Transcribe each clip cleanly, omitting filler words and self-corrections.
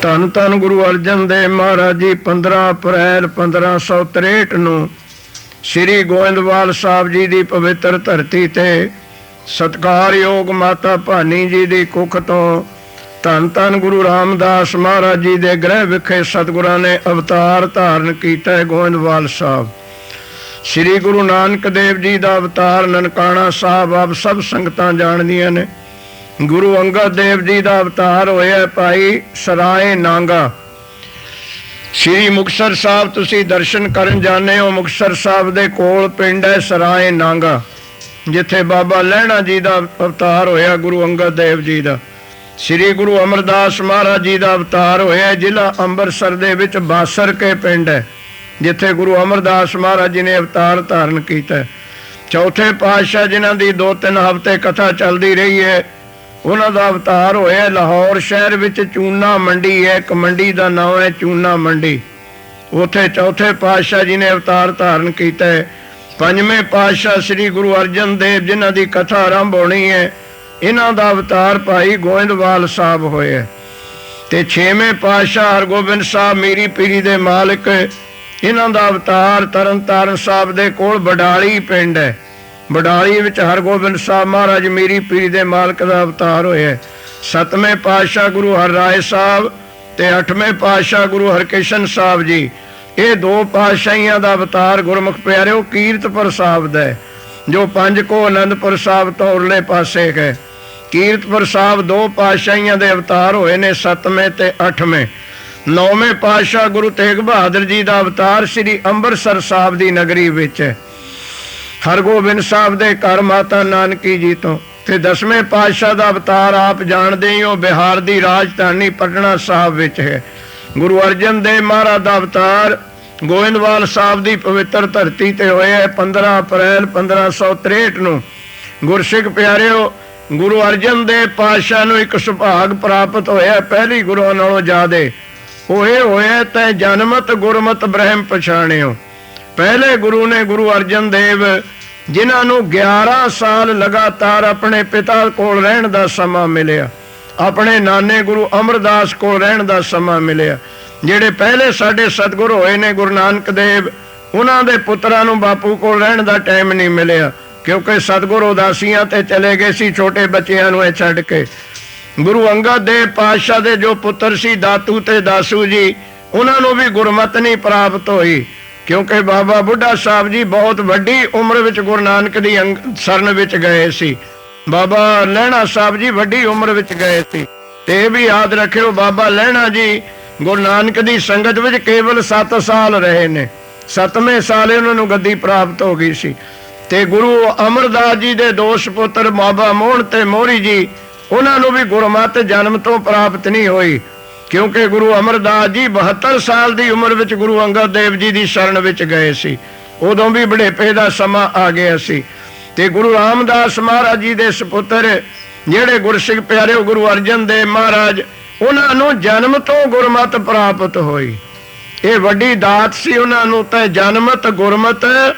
ਧੰਨ ਧੰਨ ਗੁਰੂ ਅਰਜਨ ਦੇਵ ਮਹਾਰਾਜ ਜੀ 15 ਅਪ੍ਰੈਲ 1563 ਨੂੰ ਸ੍ਰੀ ਗੋਇੰਦਵਾਲ ਸਾਹਿਬ ਜੀ ਦੀ ਪਵਿੱਤਰ ਧਰਤੀ ਤੇ ਸਤਿਕਾਰਯੋਗ ਮਾਤਾ ਭਾਨੀ ਜੀ ਦੀ ਕੁੱਖ ਤੋਂ ਧੰਨ ਧੰਨ ਗੁਰੂ ਰਾਮਦਾਸ ਮਹਾਰਾਜ ਜੀ ਦੇ ਗ੍ਰਹਿ ਵਿਖੇ ਸਤਿਗੁਰਾਂ ਨੇ ਅਵਤਾਰ ਧਾਰਨ ਕੀਤਾ। ਗੋਇੰਦਵਾਲ ਸਾਹਿਬ ਸ੍ਰੀ ਗੁਰੂ ਨਾਨਕ ਦੇਵ ਜੀ ਦਾ ਅਵਤਾਰ ਨਨਕਾਣਾ ਸਾਹਿਬ ਆਪ ਸਭ ਸੰਗਤਾਂ ਜਾਣਦੀਆਂ ਨੇ। ਗੁਰੂ ਅੰਗਦ ਦੇਵ ਜੀ ਦਾ ਅਵਤਾਰ ਹੋਇਆ ਭਾਈ ਸਰਾਏ ਨਾਂਗਾ। ਸ਼੍ਰੀ ਮੁਕਤਸਰ ਸਾਹਿਬ ਤੁਸੀਂ ਦਰਸ਼ਨ ਕਰਨ ਜਾਂਦੇ ਹੋ। ਮੁਕਤਸਰ ਸਾਹਿਬ ਦੇ ਕੋਲ ਪਿੰਡ ਹੈ ਸਰਾਏ ਨਾਂਗਾ, ਜਿੱਥੇ ਬਾਬਾ ਲਹਿਣਾ ਜੀ ਦਾ ਅਵਤਾਰ ਹੋਇਆ ਗੁਰੂ ਅੰਗਦ ਦੇਵ ਜੀ ਦਾ। ਸ੍ਰੀ ਗੁਰੂ ਅਮਰਦਾਸ ਮਹਾਰਾਜ ਜੀ ਦਾ ਅਵਤਾਰ ਹੋਇਆ ਜ਼ਿਲ੍ਹਾ ਅੰਮ੍ਰਿਤਸਰ ਦੇ ਵਿੱਚ ਬਾਸਰ ਕੇ ਪਿੰਡ ਹੈ, ਜਿੱਥੇ ਗੁਰੂ ਅਮਰਦਾਸ ਮਹਾਰਾਜ ਜੀ ਨੇ ਅਵਤਾਰ ਧਾਰਨ ਕੀਤਾ। ਚੌਥੇ ਪਾਤਸ਼ਾਹ ਜਿਨ੍ਹਾਂ ਦੀ 2-3 ਹਫ਼ਤੇ ਕਥਾ ਚੱਲਦੀ ਰਹੀ ਹੈ, ਉਹਨਾਂ ਦਾ ਅਵਤਾਰ ਹੋਇਆ ਲਾਹੌਰ ਸ਼ਹਿਰ ਵਿੱਚ ਚੂਨਾ ਮੰਡੀ ਹੈ, ਇੱਕ ਮੰਡੀ ਦਾ ਨਾਮ ਹੈ ਚੂਨਾ ਮੰਡੀ। ਉੱਥੇ ਚੌਥੇ ਪਾਤਸ਼ਾਹ ਜੀ ਨੇ ਅਵਤਾਰ ਧਾਰਨ ਕੀਤਾ ਹੈ। ਪੰਜਵੇਂ ਪਾਤਸ਼ਾਹ ਸ੍ਰੀ ਗੁਰੂ ਅਰਜਨ ਦੇਵ ਜਿਨ੍ਹਾਂ ਦੀ ਕਥਾ ਆਰੰਭ ਹੋਣੀ ਹੈ, ਇਹਨਾਂ ਦਾ ਅਵਤਾਰ ਭਾਈ ਗੋਇੰਦਵਾਲ ਸਾਹਿਬ ਹੋਇਆ। ਤੇ ਛੇਵੇਂ ਪਾਤਸ਼ਾਹ ਹਰਗੋਬਿੰਦ ਸਾਹਿਬ ਮੀਰੀ ਪੀਰੀ ਦੇ ਮਾਲਕ, ਇਹਨਾਂ ਦਾ ਅਵਤਾਰ ਤਰਨ ਤਾਰਨ ਸਾਹਿਬ ਦੇ ਕੋਲ ਬਡਾਲੀ ਪਿੰਡ ਹੈ। ਬਡਾਲੀ ਵਿੱਚ ਹਰਗੋਬਿੰਦ ਸਾਹਿਬ ਮਹਾਰਾਜ ਮੀਰੀ ਪੀਰੀ ਦੇ ਮਾਲਕ ਦਾ ਅਵਤਾਰ ਹੋਇਆ। ਸੱਤਵੇਂ ਪਾਤਸ਼ਾਹ ਗੁਰੂ ਹਰਰਾਏ ਸਾਹਿਬ ਤੇ 8ਵੇਂ ਪਾਤਸ਼ਾਹ ਗੁਰੂ ਹਰਕ੍ਰਿਸ਼ਨ ਸਾਹਿਬ ਜੀ, ਇਹ 2 ਪਾਤਸ਼ਾਹੀਆਂ ਦਾ ਅਵਤਾਰ ਗੁਰਮੁਖ ਪਿਆਰਿਓ ਕੀਰਤਪੁਰ ਸਾਹਿਬ ਦਾ, ਜੋ 5 ਕੋ ਆਨੰਦਪੁਰ ਸਾਹਿਬ ਤੋਂ ਉਰਲੇ ਪਾਸੇ ਹੈ। ਕੀਰਤਪੁਰ ਸਾਹਿਬ 2 ਪਾਤਸ਼ਾਹੀਆਂ ਦੇ ਅਵਤਾਰ ਹੋਏ ਨੇ, 7ਵੇਂ ਤੇ 8ਵੇਂ। 9ਵੇਂ ਪਾਤਸ਼ਾਹ ਗੁਰੂ ਤੇਗ ਬਹਾਦਰ ਜੀ ਦਾ ਅਵਤਾਰ ਸ੍ਰੀ ਅੰਮ੍ਰਿਤਸਰ ਸਾਹਿਬ ਦੀ ਨਗਰੀ ਵਿੱਚ ਹੈ, ਹਰਗੋਬਿੰਦ ਸਾਹਿਬ ਦੇ ਘਰ ਮਾਤਾ ਨਾਨਕੀ ਜੀ ਤੋਂ। ਤੇ 10ਵੇਂ ਪਾਤਸ਼ਾਹ ਦਾ ਅਵਤਾਰ ਆਪ ਜਾਣਦੇ ਹੀ ਹੋ, ਬਿਹਾਰ ਦੀ ਰਾਜਧਾਨੀ ਪਟਨਾ ਸਾਹਿਬ ਵਿੱਚ ਹੈ। ਗੁਰੂ ਅਰਜਨ ਦੇਵ ਮਹਾਰਾਜ ਦਾ ਅਵਤਾਰ ਗੋਇੰਦਵਾਲ ਸਾਹਿਬ ਦੀ ਪਵਿੱਤਰ ਧਰਤੀ ਤੇ ਹੋਇਆ 15 ਅਪ੍ਰੈਲ 1563 ਨੂੰ। ਗੁਰਸਿੱਖ ਪਿਆਰਿਓ, ਗੁਰੂ ਅਰਜਨ ਦੇਵ ਪਾਤਸ਼ਾਹ ਨੂੰ ਇੱਕ ਸੁਭਾਗ ਪ੍ਰਾਪਤ ਹੋਇਆ ਪਹਿਲੀ ਗੁਰੂਆਂ ਨਾਲੋਂ ਜ਼ਿਆਦੇ। ਉਹ ਇਹ ਹੋਇਆ ਤੈ ਜਨਮਤ ਗੁਰਮਤ ਬ੍ਰਹਮ ਪਛਾਣਿਓ। ਪਹਿਲੇ ਗੁਰੂ ਨੇ ਗੁਰੂ ਅਰਜਨ ਦੇਵ, ਜਿਨ੍ਹਾਂ ਨੂੰ 11 ਸਾਲ ਲਗਾਤਾਰ ਆਪਣੇ ਪਿਤਾ ਕੋਲ ਰਹਿਣ ਦਾ ਸਮਾਂ ਮਿਲਿਆ, ਆਪਣੇ ਨਾਨੇ ਗੁਰੂ ਅਮਰਦਾਸ ਕੋਲ ਰਹਿਣ ਦਾ ਸਮਾਂ ਮਿਲਿਆ। ਜਿਹੜੇ ਪਹਿਲੇ ਸਾਡੇ ਸਤਿਗੁਰ ਹੋਏ ਨੇ ਗੁਰੂ ਨਾਨਕ ਦੇਵ, ਉਹਨਾਂ ਦੇ ਪੁੱਤਰਾਂ ਨੂੰ ਬਾਪੂ ਕੋਲ ਰਹਿਣ ਦਾ ਟਾਈਮ ਨਹੀਂ ਮਿਲਿਆ, ਕਿਉਂਕਿ ਸਤਿਗੁਰ ਉਦਾਸੀਆਂ ਤੇ ਚਲੇ ਗਏ ਸੀ ਛੋਟੇ ਬੱਚਿਆਂ ਨੂੰ ਇਹ ਛੱਡ ਕੇ। ਗੁਰੂ ਅੰਗਦ ਦੇਵ ਪਾਤਸ਼ਾਹ ਦੇ ਜੋ ਪੁੱਤਰ ਸੀ ਦਾਤੂ ਤੇ ਦਾਸੂ ਜੀ, ਉਹਨਾਂ ਨੂੰ ਵੀ ਗੁਰਮਤਿ ਨਹੀਂ ਪ੍ਰਾਪਤ ਹੋਈ, ਕਿਉਂਕਿ ਬਾਬਾ ਬੁੱਢਾ ਸਾਹਿਬ ਜੀ ਬਹੁਤ ਵੱਡੀ ਉਮਰ ਵਿੱਚ ਗੁਰੂ ਨਾਨਕ ਦੀ ਸ਼ਰਨ ਵਿੱਚ ਗਏ ਸੀ। ਬਾਬਾ ਲਹਿਣਾ ਸਾਹਿਬ ਜੀ ਵੱਡੀ ਉਮਰ ਵਿੱਚ ਗਏ ਸੀ। ਤੇ ਇਹ ਵੀ ਯਾਦ ਰੱਖਿਓ, ਬਾਬਾ ਲਹਿਣਾ ਜੀ ਗੁਰੂ ਨਾਨਕ ਦੀ ਸੰਗਤ ਵਿੱਚ ਕੇਵਲ 7 ਸਾਲ ਰਹੇ ਨੇ। 7ਵੇਂ ਸਾਲ ਉਹਨਾਂ ਨੂੰ ਗੱਦੀ ਪ੍ਰਾਪਤ ਹੋ ਗਈ ਸੀ। ਤੇ ਗੁਰੂ ਅਮਰਦਾਸ ਜੀ ਦੇ 2 ਸੁਪੁੱਤਰ ਬਾਬਾ ਮੋਹਨ ਤੇ ਮੋਹਰੀ ਜੀ, ਉਹਨਾਂ ਨੂੰ ਵੀ ਗੁਰਮਤਿ ਜਨਮ ਤੋਂ ਪ੍ਰਾਪਤ ਨਹੀਂ ਹੋਈ, ਕਿਉਂਕਿ ਗੁਰੂ ਅਮਰਦਾਸ ਜੀ 72 ਸਾਲ ਦੀ ਉਮਰ ਵਿੱਚ ਗੁਰੂ ਅੰਗਦ ਦੇਵ ਜੀ ਦੀ ਸ਼ਰਨ ਵਿੱਚ ਗਏ ਸੀ। ਉਦੋਂ ਵੀ ਬੁਢੇਪੇ ਦਾ ਸਮਾਂ ਆ ਗਿਆ ਸੀ। ਤੇ ਗੁਰੂ ਰਾਮਦਾਸ ਮਹਾਰਾਜ ਜੀ ਦੇ ਸੁਪੁੱਤਰ ਜਿਹੜੇ ਗੁਰਸਿੱਖ ਪਿਆਰਿਓ ਗੁਰੂ ਅਰਜਨ ਦੇਵ ਮਹਾਰਾਜ, ਉਹਨਾਂ ਨੂੰ ਜਨਮ ਤੋਂ ਗੁਰਮਤਿ ਪ੍ਰਾਪਤ ਹੋਈ। ਇਹ ਵੱਡੀ ਦਾਤ ਸੀ ਉਹਨਾਂ ਨੂੰ। ਤਾਂ ਜਨਮਤ ਗੁਰਮਤ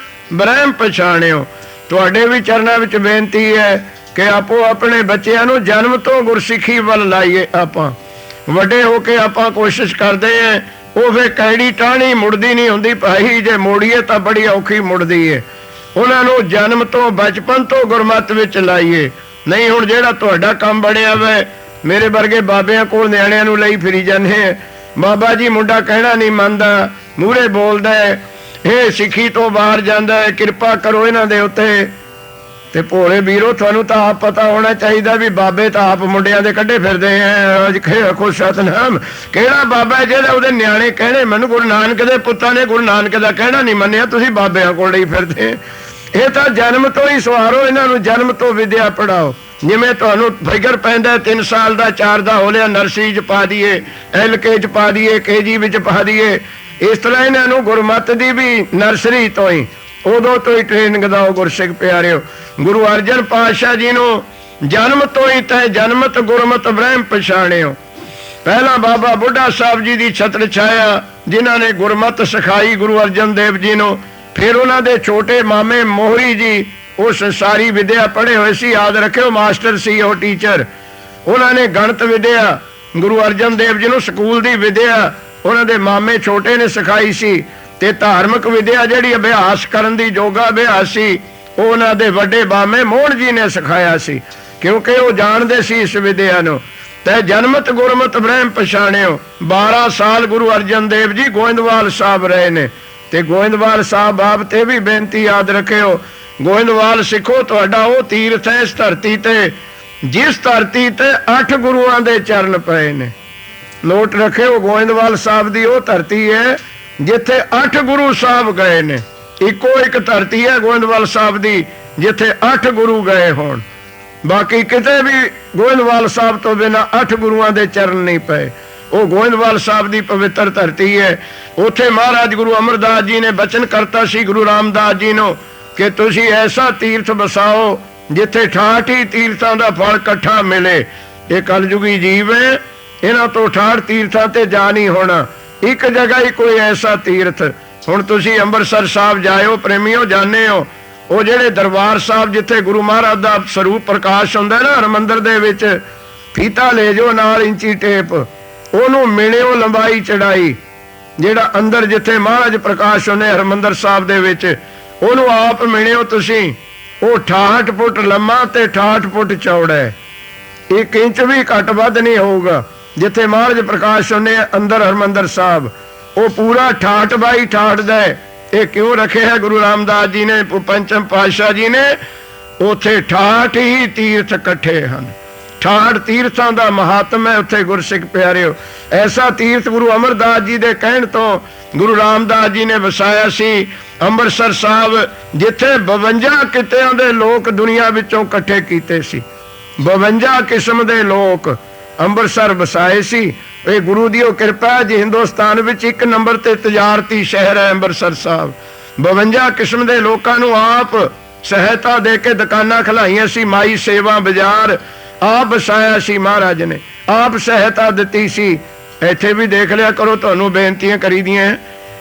ਬ੍ਰਹਮ ਪਛਾਣਿਓ। ਤੁਹਾਡੇ ਵੀ ਚਰਨਾਂ ਵਿੱਚ ਬੇਨਤੀ ਹੈ ਕਿ ਆਪੋ ਆਪਣੇ ਬੱਚਿਆਂ ਨੂੰ ਜਨਮ ਤੋਂ ਗੁਰਸਿੱਖੀ ਵੱਲ ਲਾਈਏ। ਆਪਾਂ ਵੱਡੇ ਹੋ ਕੇ ਆਪਾਂ ਕੋਸ਼ਿਸ਼ ਕਰਦੇ ਹਾਂ, ਉਹ ਫਿਰ ਕੈੜੀ ਟਾਹਣੀ ਮੁੜਦੀ ਨਹੀਂ ਹੁੰਦੀ ਭਾਈ, ਜੇ ਮੋੜੀਏ ਤਾਂ ਬੜੀ ਔਖੀ ਮੁੜਦੀ ਹੈ। ਉਹਨਾਂ ਨੂੰ ਜਨਮ ਤੋਂ ਬਚਪਨ ਤੋਂ ਗੁਰਮਤਿ ਵਿੱਚ ਲਾਈਏ। ਨਹੀਂ ਹੁਣ ਜਿਹੜਾ ਤੁਹਾਡਾ ਕੰਮ ਬਣਿਆ ਵਾ, ਮੇਰੇ ਵਰਗੇ ਬਾਬਿਆਂ ਕੋਲ ਨਿਆਣਿਆਂ ਨੂੰ ਲਈ ਫਿਰੀ ਜਾਂਦੇ ਆ, ਬਾਬਾ ਜੀ ਮੁੰਡਾ ਕਹਿਣਾ ਨਹੀਂ ਮੰਨਦਾ, ਮੂਹਰੇ ਬੋਲਦਾ, ਇਹ ਸਿੱਖੀ ਤੋਂ ਬਾਹਰ ਜਾਂਦਾ ਹੈ, ਕਿਰਪਾ ਕਰੋ ਇਹਨਾਂ ਦੇ ਉੱਤੇ। ਤੇ ਭੋਲੇ ਵੀਰੋ, ਤੁਹਾਨੂੰ ਤਾਂ ਆਪ ਪਤਾ ਹੋਣਾ ਚਾਹੀਦਾ ਵੀ ਬਾਬੇ ਤਾਂ ਆਪ ਮੁੰਡਿਆਂ ਦੇ ਕੱਢੇ ਫਿਰਦੇ ਆ। ਅੱਜ ਖੁਦ ਸਤਨਾਮ ਕਿਹੜਾ ਬਾਬਾ ਜਿਹੜਾ ਉਹਦੇ ਨਿਆਣੇ ਕਹਿਣੇ ਮੈਨੂੰ ਗੁਰੂ ਨਾਨਕ ਦੇ ਪੁੱਤਾਂ ਨੇ ਗੁਰੂ ਨਾਨਕ ਦਾ ਕਹਿਣਾ ਨਹੀਂ ਮੰਨਿਆ, ਤੁਸੀਂ ਬਾਬਿਆਂ ਕੋਲ ਲਈ ਫਿਰਦੇ। ਇਹ ਤਾਂ ਜਨਮ ਤੋਂ ਹੀ ਸਵਾਰੋ ਇਹਨਾਂ ਨੂੰ, ਜਨਮ ਤੋਂ ਵਿਦਿਆ ਪੜਾਓ। ਜਿਵੇਂ ਤੁਹਾਨੂੰ ਫਿਕਰ ਪੈਂਦਾ 3 ਸਾਲ ਦਾ 4 ਦਾ ਹੋ ਲਿਆ, ਨਰਸਰੀ 'ਚ ਪਾ ਦਈਏ, LK 'ਚ ਪਾ ਦਈਏ, KG ਵਿੱਚ ਪਾ ਦਈਏ। ਇਸ ਤਰ੍ਹਾਂ ਇਹਨਾਂ ਨੂੰ ਗੁਰਮਤਿ ਦੀ ਵੀ ਨਰਸਰੀ ਤੋਂ ਹੀ, ਉਦੋਂ ਤੋਂ ਹੀ ਟ੍ਰੇਨਿੰਗ ਦਿਓ। ਗੁਰਸਿੱਖ ਪਿਆਰਿਓ, ਗੁਰੂ ਅਰਜਨ ਪਾਤਸ਼ਾਹ ਜੀ ਨੂੰ ਜਨਮ ਤੋਂ ਹੀ ਤੈ ਜਨਮਤ ਗੁਰਮਤ ਬ੍ਰਹਮ ਪਛਾਣਿਓ। ਪਹਿਲਾਂ ਬਾਬਾ ਬੁੱਢਾ ਸਾਹਿਬ ਜੀ ਦੀ ਛਤਰ ਛਾਇਆ, ਜਿਨ੍ਹਾਂ ਨੇ ਗੁਰਮਤਿ ਸਿਖਾਈ ਗੁਰੂ ਅਰਜਨ ਦੇਵ ਜੀ ਨੂੰ। ਫਿਰ ਉਹਨਾਂ ਦੇ ਛੋਟੇ ਮਾਮੇ ਮੋਹਰੀ ਜੀ, ਉਹ ਸੰਸਾਰੀ ਵਿਦਿਆ ਪੜ੍ਹੇ ਹੋਏ ਸੀ, ਯਾਦ ਰੱਖਿਓ, ਮਾਸਟਰ ਸੀ ਉਹ, ਟੀਚਰ। ਉਹਨਾਂ ਨੇ ਗਣਿਤ ਵਿਦਿਆ ਗੁਰੂ ਅਰਜਨ ਦੇਵ ਜੀ ਨੂੰ ਸਕੂਲ ਦੀ ਵਿਦਿਆ ਉਹਨਾਂ ਦੇ ਮਾਮੇ ਛੋਟੇ ਨੇ ਸਿਖਾਈ ਸੀ, ਤੇ ਧਾਰਮਿਕ ਵਿਦਿਆ ਜਿਹੜੀ ਅਭਿਆਸ ਕਰਨ ਦੀ ਯੋਗਾ ਅਭਿਆਸ ਸੀ ਉਹ ਉਹਨਾਂ ਦੇ ਵੱਡੇ ਮਾਮੇ ਮੋਹਨ ਜੀ ਨੇ ਸਿਖਾਇਆ ਸੀ, ਕਿਉਂਕਿ ਉਹ ਜਾਣਦੇ ਸੀ ਇਸ ਵਿਦਿਆ ਨੂੰ। ਤੇ ਜਨਮਤ ਗੁਰਮਤ ਬ੍ਰਹਮ ਪਛਾਣਿਓ। 12 ਸਾਲ ਗੁਰੂ ਅਰਜਨ ਦੇਵ ਜੀ ਗੋਇੰਦਵਾਲ ਸਾਹਿਬ ਰਹੇ ਨੇ, ਤੇ ਗੋਇੰਦਵਾਲ ਸਾਹਿਬ ਬਾਬਤ ਇਹ ਵੀ ਬੇਨਤੀ ਯਾਦ ਰੱਖਿਓ, ਗੋਇੰਦਵਾਲ ਸਿੱਖੋ ਤੁਹਾਡਾ ਉਹ ਤੀਰਥ ਹੈ ਇਸ ਧਰਤੀ ਤੇ ਜਿਸ ਧਰਤੀ ਤੇ 8 ਗੁਰੂਆਂ ਦੇ ਚਰਨ ਪਏ ਨੇ। ਨੋਟ ਰੱਖਿਓ, ਗੋਇੰਦਵਾਲ ਸਾਹਿਬ ਦੀ ਉਹ ਧਰਤੀ ਹੈ ਜਿੱਥੇ 8 ਗੁਰੂ ਸਾਹਿਬ ਗਏ ਨੇ। ਇੱਕੋ ਇੱਕ ਧਰਤੀ ਹੈ ਗੋਇੰਦਵਾਲ ਸਾਹਿਬ ਦੀ ਜਿੱਥੇ 8 ਗੁਰੂ ਗਏ ਹੋਣ, ਬਾਕੀ ਕਿਤੇ ਵੀ ਗੋਇੰਦਵਾਲ ਸਾਹਿਬ ਤੋਂ ਬਿਨਾਂ 8 ਗੁਰੂਆਂ ਦੇ ਚਰਨ ਨਹੀਂ ਪਏ। ਉਹ ਗੋਇੰਦਵਾਲ ਸਾਹਿਬ ਦੀ ਪਵਿੱਤਰ ਧਰਤੀ ਹੈ। ਉੱਥੇ ਮਹਾਰਾਜ ਗੁਰੂ ਅਮਰਦਾਸ ਜੀ ਨੇ ਬਚਨ ਕਰਤਾ ਸੀ ਗੁਰੂ ਰਾਮਦਾਸ ਜੀ ਨੂੰ ਕਿ ਤੁਸੀਂ ਐਸਾ ਤੀਰਥ ਵਸਾਓ ਜਿੱਥੇ 68 ਤੀਰਥਾਂ ਦਾ ਫਲ ਇਕੱਠਾ ਮਿਲੇ। ਇਹ ਕਲਯੁਗੀ ਜੀਵ ਹੈ, ਇਹਨਾਂ ਤੋਂ 68 ਤੀਰਥਾਂ ਤੇ ਜਾ ਨਹੀਂ ਹੋਣਾ, ਇੱਕ ਜਗ੍ਹਾ ਹੀ ਕੋਈ ਐਸਾ ਤੀਰਥ। ਹੁਣ ਤੁਸੀਂ ਅੰਮ੍ਰਿਤਸਰ ਸਾਹਿਬ ਜਾਇਓ ਪ੍ਰੇਮੀਓ, ਜਾਣੇ ਹੋ ਉਹ ਜਿਹੜੇ ਦਰਬਾਰ ਸਾਹਿਬ ਜਿੱਥੇ ਗੁਰੂ ਮਹਾਰਾਜ ਦਾ ਸਰੂਪ ਪ੍ਰਕਾਸ਼ ਹੁੰਦਾ ਨਾ ਹਰਮੰਦਰ ਦੇ ਵਿੱਚ, ਫੀਤਾ ਲੈ ਜਾਓ ਨਾਲ ਇੰਚੀ ਟੇਪ, ਉਹਨੂੰ ਮਿਲਿਓ ਲੰਬਾਈ ਚੜਾਈ, ਜਿਹੜਾ ਅੰਦਰ ਜਿੱਥੇ ਮਹਾਰਾਜ ਪ੍ਰਕਾਸ਼ ਹੁੰਦੇ ਹਰਮੰਦਰ ਸਾਹਿਬ ਦੇ ਵਿੱਚ, ਉਹਨੂੰ ਆਪ ਮਿਲਿਓ ਤੁਸੀਂ। ਉਹ 68 ਫੁੱਟ ਲੰਮਾ ਤੇ 68 ਫੁੱਟ ਚੌੜਾ ਹੈ, 1 ਇੰਚ ਵੀ ਘੱਟ ਵੱਧ ਨਹੀਂ ਹੋਊਗਾ। ਜਿੱਥੇ ਮਹਾਰਾਜ ਪ੍ਰਕਾਸ਼ ਹੁੰਦੇ ਅੰਦਰ ਹਰਮੰਦਰ ਸਾਹਿਬ, ਉਹ ਪੂਰਾ 68 ਬਾਈ 68 ਦਾ ਹੈ। ਇਹ ਕਿਉਂ ਰੱਖਿਆ ਗੁਰੂ ਰਾਮਦਾਸ ਜੀ ਨੇ, ਪੰਚਮ ਪਾਤਸ਼ਾਹ ਜੀ ਨੇ? ਉੱਥੇ 68 ਹੀ ਤੀਰਥ ਇਕੱਠੇ ਹਨ, 68 ਤੀਰਥਾਂ ਦਾ ਮਹਾਤਮ ਹੈ ਉੱਥੇ ਗੁਰਸਿੱਖ ਪਿਆਰਿਓ। ਐਸਾ ਤੀਰਥ ਗੁਰੂ ਅਮਰਦਾਸ ਜੀ ਦੇ ਕਹਿਣ ਤੋਂ ਗੁਰੂ ਰਾਮਦਾਸ ਜੀ ਨੇ ਵਸਾਇਆ ਸੀ ਅੰਮ੍ਰਿਤਸਰ ਸਾਹਿਬ, ਜਿੱਥੇ 52 ਕਿੱਤਿਆਂ ਦੇ ਲੋਕ ਦੁਨੀਆ ਵਿੱਚੋਂ ਇਕੱਠੇ ਕੀਤੇ ਸੀ। 52 ਕਿਸਮ ਦੇ ਲੋਕ ਅੰਮ੍ਰਿਤਸਰ ਵਸਾਏ ਸੀ। ਇਹ ਗੁਰੂ ਦੀ ਉਹ ਕਿਰਪਾ ਹੈ ਜੀ। ਹਿੰਦੁਸਤਾਨ ਵਿੱਚ 1 ਨੰਬਰ ਤੇ ਤਜਾਰਤੀ ਸ਼ਹਿਰ ਹੈ ਅੰਮ੍ਰਿਤਸਰ ਸਾਹਿਬ। 52 ਕਿਸਮ ਦੇ ਲੋਕਾਂ ਨੂੰ ਆਪ ਸਹਾਇਤਾ ਦੇ ਕੇ ਦੁਕਾਨਾਂ ਖਲਾਈਆਂ ਸੀ, ਮਾਈ ਸੇਵਾ ਬਾਜ਼ਾਰ ਆਪ ਵਸਾਇਆ ਸੀ ਮਹਾਰਾਜ ਨੇ, ਆਪ ਸਹਾਇਤਾ ਦਿੱਤੀ ਸੀ। ਇੱਥੇ ਵੀ ਦੇਖ ਲਿਆ ਕਰੋ, ਤੁਹਾਨੂੰ ਬੇਨਤੀਆਂ ਕਰੀਦੀਆਂ,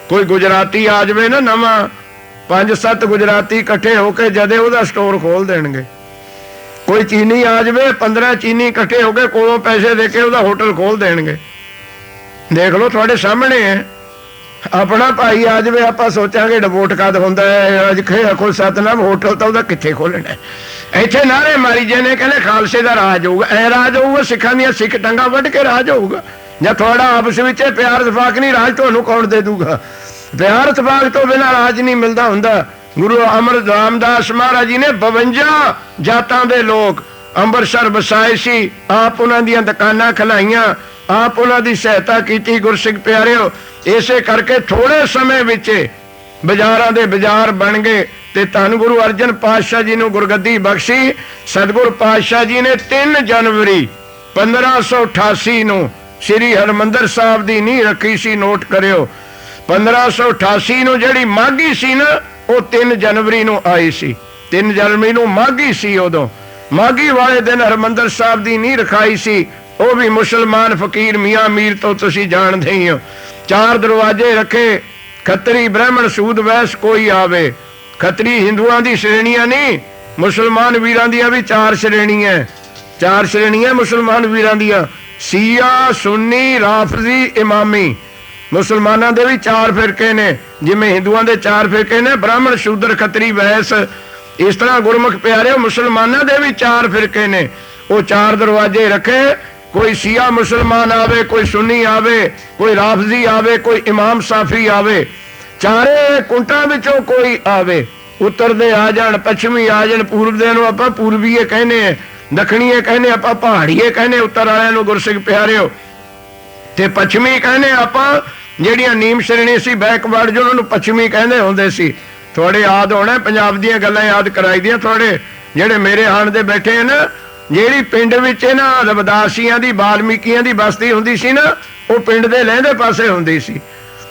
ਕੋਈ ਗੁਜਰਾਤੀ ਆ ਜਾਵੇ ਨਾ ਨਵਾਂ, 5-7 ਗੁਜਰਾਤੀ ਇਕੱਠੇ ਹੋ ਕੇ ਜਦੇ ਉਹਦਾ ਸਟੋਰ ਖੋਲ ਦੇਣਗੇ। ਕੋਈ ਚੀਨੀ ਆ ਜਾਵੇ, 15 ਚੀਨੀ ਇਕੱਠੇ ਹੋ ਕੇ ਕੋਲੋਂ ਪੈਸੇ ਦੇ ਕੇ ਉਹਦਾ ਹੋਟਲ ਖੋਲ ਦੇਣਗੇ। ਦੇਖ ਲਓ ਤੁਹਾਡੇ ਸਾਹਮਣੇ ਹੈ। ਆਪਣਾ ਭਾਈ ਆ ਜਾਵੇ, ਆਪਾਂ ਸੋਚਾਂਗੇ ਡਿਵੋਟ ਕਦ ਹੁੰਦਾ ਹੈ, ਅੱਜ ਖੋਲ ਸਤਨਾਮ ਹੋਟਲ ਤਾਂ ਉਹਦਾ ਕਿੱਥੇ ਖੋਲਣਾ। ਇੱਥੇ ਨਾਰੇ ਮਾਰੀ ਜੇ ਨੇ ਕਹਿੰਦੇ ਖਾਲਸੇ ਦਾ ਰਾਜ ਹੋਊਗਾ। ਐ ਰਾਜ ਹੋਊਗਾ? ਸਿੱਖਾਂ ਦੀਆਂ ਸਿੱਖ ਟੰਗਾ ਵੱਢ ਕੇ ਰਾਜ ਹੋਊਗਾ? ਜਾਂ ਤੁਹਾਡਾ ਆਪਸ ਵਿੱਚ ਪਿਆਰ ਇਤਫਾਕ ਨਹੀਂ, ਰਾਜ ਤੁਹਾਨੂੰ ਕੌਣ ਦੇ ਦੂਗਾ? ਪਿਆਰ ਇਤਫਾਕ ਤੋਂ ਬਿਨਾਂ ਰਾਜ ਨਹੀਂ ਮਿਲਦਾ ਹੁੰਦਾ। ਗੁਰੂ ਅਮਰ ਰਾਮਦਾਸ ਮਹਾਰਾਜ ਜੀ ਨੇ 52 ਜਾਤਾਂ ਦੇ ਲੋਕ ਅੰਮ੍ਰਿਤਸਰ ਵਸਾਏ ਸੀ, ਆਪ ਉਹਨਾਂ ਦੀਆਂ ਦੁਕਾਨਾਂ ਖਲਾਈਆਂ, ਆਪ ਉਹਨਾਂ ਦੀ ਸਹਾਇਤਾ ਕੀਤੀ ਗੁਰਸਿੱਖ ਪਿਆਰਿਓ। ਇਸੇ ਕਰਕੇ ਥੋੜੇ ਸਮੇਂ ਵਿੱਚ ਬਾਜ਼ਾਰਾਂ ਦੇ ਬਾਜ਼ਾਰ ਬਣ ਗਏ ਤੇ ਧੰਨ ਗੁਰੂ ਅਰਜਨ ਪਾਤਸ਼ਾਹ ਜੀ ਨੂੰ ਗੁਰਗੱਦੀ ਬਖਸ਼ੀ। ਸਤਿਗੁਰ ਪਾਤਸ਼ਾਹ ਜੀ ਨੇ 3 ਜਨਵਰੀ 1588 ਨੂੰ ਸ੍ਰੀ ਹਰਿਮੰਦਰ ਸਾਹਿਬ ਦੀ ਨੀਂਹ ਰੱਖੀ ਸੀ। ਨੋਟ ਕਰਿਓ, 1588 ਨੂੰ ਜਿਹੜੀ ਮਾਘੀ ਸੀ ਨਾ, ਉਹ 3 ਜਨਵਰੀ ਨੂੰ ਆਈ ਸੀ। 3 ਜਨਵਰੀ ਨੂੰ ਮਾਘੀ ਸੀ। ਉਦੋਂ ਮਾਘੀ ਵਾਲੇ ਦਿਨ ਹਰਿਮੰਦਰ ਸਾਹਿਬ ਦੀ ਨੀਂਹ ਰਖਾਈ ਸੀ। ਉਹ ਵੀ ਮੁਸਲਮਾਨ ਫਕੀਰ ਮੀਆਂ ਮੀਰ ਤੋਂ ਤੁਸੀਂ ਜਾਣਦੇ ਹੀ ਹੋ। 4 ਦਰਵਾਜ਼ੇ ਰੱਖੇ, ਖੱਤਰੀ ਬ੍ਰਾਹਮਣ ਸੂਦ ਵੈਸ ਕੋਈ ਆਵੇ। ਖੱਤਰੀ ਹਿੰਦੂਆਂ ਦੀ ਸ਼੍ਰੇਣੀਆਂ ਨਹੀਂ, ਮੁਸਲਮਾਨ ਵੀਰਾਂ ਦੀਆਂ ਵੀ 4 ਸ਼੍ਰੇਣੀਆਂ। 4 ਸ਼੍ਰੇਣੀਆਂ ਮੁਸਲਮਾਨ ਵੀਰਾਂ ਦੀਆਂ, ਸ਼ੀਆ, ਸੁੰਨੀ, ਰਾਫਜ਼ੀ, ਇਮਾਮੀ। ਮੁਸਲਮਾਨਾਂ ਦੇ ਵੀ 4 ਫਿਰਕੇ ਨੇ, ਜਿਵੇਂ ਹਿੰਦੂਆਂ ਦੇ 4 ਫਿਰਕੇ ਨੇ, ਬ੍ਰਾਹਮਣ ਸ਼ੂਦਰ ਖੱਤਰੀ ਵੈਸ। ਇਸ ਤਰ੍ਹਾਂ ਗੁਰਮੁਖ ਪਿਆਰਿਓ ਮੁਸਲਮਾਨਾਂ ਦੇ ਵੀ 4 ਫਿਰਕੇ ਨੇ। ਉਹ 4 ਦਰਵਾਜ਼ੇ ਰੱਖੇ, ਕੋਈ ਸ਼ੀਆ ਮੁਸਲਮਾਨ ਆਵੇ, ਕੋਈ ਸੁੰਨੀ ਆਵੇ, ਕੋਈ ਰਾਫਜ਼ੀ ਆਵੇ, ਕੋਈ ਇਮਾਮ ਸਾਫੀ ਆਵੇ। ਚਾਰੇ ਕੁੰਟਾਂ ਵਿੱਚੋਂ ਕੋਈ ਆਵੇ। ਉੱਤਰ ਦੇ ਆ ਜਾਣ, ਪੱਛਮੀ ਆ ਜਾਣ। ਪੂਰਬ ਦੇ ਨੂੰ ਆਪਾਂ ਪੂਰਬੀਏ ਕਹਿੰਦੇ, ਦੱਖਣੀਏ ਕਹਿੰਦੇ ਆਪਾਂ, ਪਹਾੜੀਏ ਕਹਿੰਦੇ ਉੱਤਰ ਵਾਲਿਆਂ ਨੂੰ ਗੁਰਸਿੱਖ ਪਿਆਰਿਓ। ਤੇ ਪੱਛਮੀ ਕਹਿੰਦੇ ਆਪਾਂ, ਜਿਹੜੀਆਂ ਨੀਮ ਸ਼੍ਰੇਣੀ ਸੀ ਬੈਕਵਰਡ ਜੋ, ਉਹਨਾਂ ਨੂੰ ਪੱਛਮੀ ਕਹਿੰਦੇ ਹੁੰਦੇ ਸੀ। ਥੋੜੇ ਯਾਦ ਹੋਣਾ, ਪੰਜਾਬ ਦੀਆਂ ਗੱਲਾਂ ਯਾਦ ਕਰਾਈ ਦੀਆਂ ਥੋੜੇ, ਜਿਹੜੇ ਮੇਰੇ ਹਾਣ ਦੇ ਬੈਠੇ ਨਾ। ਜਿਹੜੀ ਪਿੰਡ ਵਿੱਚ ਨਾ ਰਵਿਦਾਸੀਆਂ ਦੀ, ਬਾਲਮੀਕੀਆਂ ਦੀ ਬਸਤੀ ਹੁੰਦੀ ਸੀ ਨਾ, ਉਹ ਪਿੰਡ ਦੇ ਲਹਿੰਦੇ ਪਾਸੇ ਹੁੰਦੀ ਸੀ।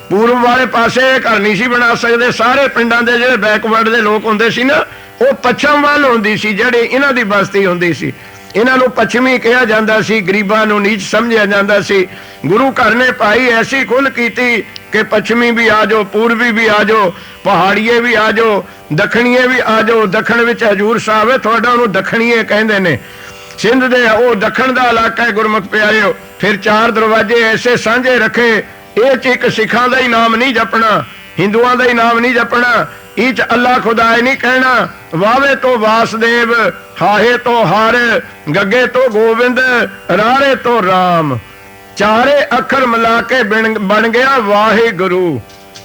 ਪੂਰਬ ਵਾਲੇ ਪਾਸੇ ਘਰ ਨਹੀਂ ਸੀ ਬਣਾ ਸਕਦੇ। ਸਾਰੇ ਪਿੰਡਾਂ ਦੇ ਜਿਹੜੇ ਬੈਕਵਰਡ ਦੇ ਲੋਕ ਹੁੰਦੇ ਸੀ ਨਾ, ਉਹ ਪੱਛਮ ਵੱਲ ਹੁੰਦੀ ਸੀ, ਜਿਹੜੇ ਇਹਨਾਂ ਦੀ ਬਸਤੀ ਹੁੰਦੀ ਸੀ। ਇਹਨਾਂ ਨੂੰ ਪੱਛਮੀ ਕਿਹਾ ਜਾਂਦਾ ਸੀ, ਗਰੀਬਾਂ ਨੂੰ ਨੀਚ ਸਮਝਿਆ ਜਾਂਦਾ ਸੀ। ਗੁਰੂ ਘਰ ਨੇ ਭਾਈ ਐਸੀ ਖੁੱਲ੍ਹ ਕੀਤੀ ਕਿ ਪੱਛਮੀ ਵੀ ਆ ਜਾਓ, ਪੂਰਬੀ ਵੀ ਆ ਜਾਓ, ਪਹਾੜੀਏ ਵੀ ਆ ਜਾਓ, ਦੱਖਣੀਏ ਵੀ ਆ ਜਾਓ। ਦੱਖਣ ਵਿੱਚ ਹਜੂਰ ਸਾਹਿਬ ਹੈ ਤੁਹਾਡਾ, ਉਹਨੂੰ ਦੱਖਣੀਏ ਕਹਿੰਦੇ ਨੇ। ਸਿੰਧ ਦੇ ਉਹ ਦੱਖਣ ਦਾ ਇਲਾਕਾ ਹੈ ਗੁਰਮੁਖ ਪਿਆਰਿਓ। ਫਿਰ 4 ਦਰਵਾਜ਼ੇ ਐਸੇ ਸਾਂਝੇ ਰੱਖੇ, ਇਹ 'ਚ ਇੱਕ ਸਿੱਖਾਂ ਦਾ ਹੀ ਨਾਮ ਨਹੀਂ ਜਪਣਾ, ਹਿੰਦੂਆਂ ਦਾ ਹੀ ਨਾਮ ਨਹੀਂ ਜਪਣਾ, ਇਹ 'ਚ ਅੱਲਾ ਖੁਦਾਏ ਨਹੀਂ ਕਹਿਣਾ। ਵਾਵੇ ਤੋਂ ਵਾਸਦੇਵ, ਹਾਹੇ ਤੋਂ ਹਰ, ਗੱਗੇ ਤੋਂ ਗੋਬਿੰਦ, ਰਾਰੇ ਤੋਂ ਰਾਮ। ਚਾਰੇ ਅੱਖਰ ਮਿਲਾ ਕੇ ਬਣ ਗਿਆ ਵਾਹਿਗੁਰੂ,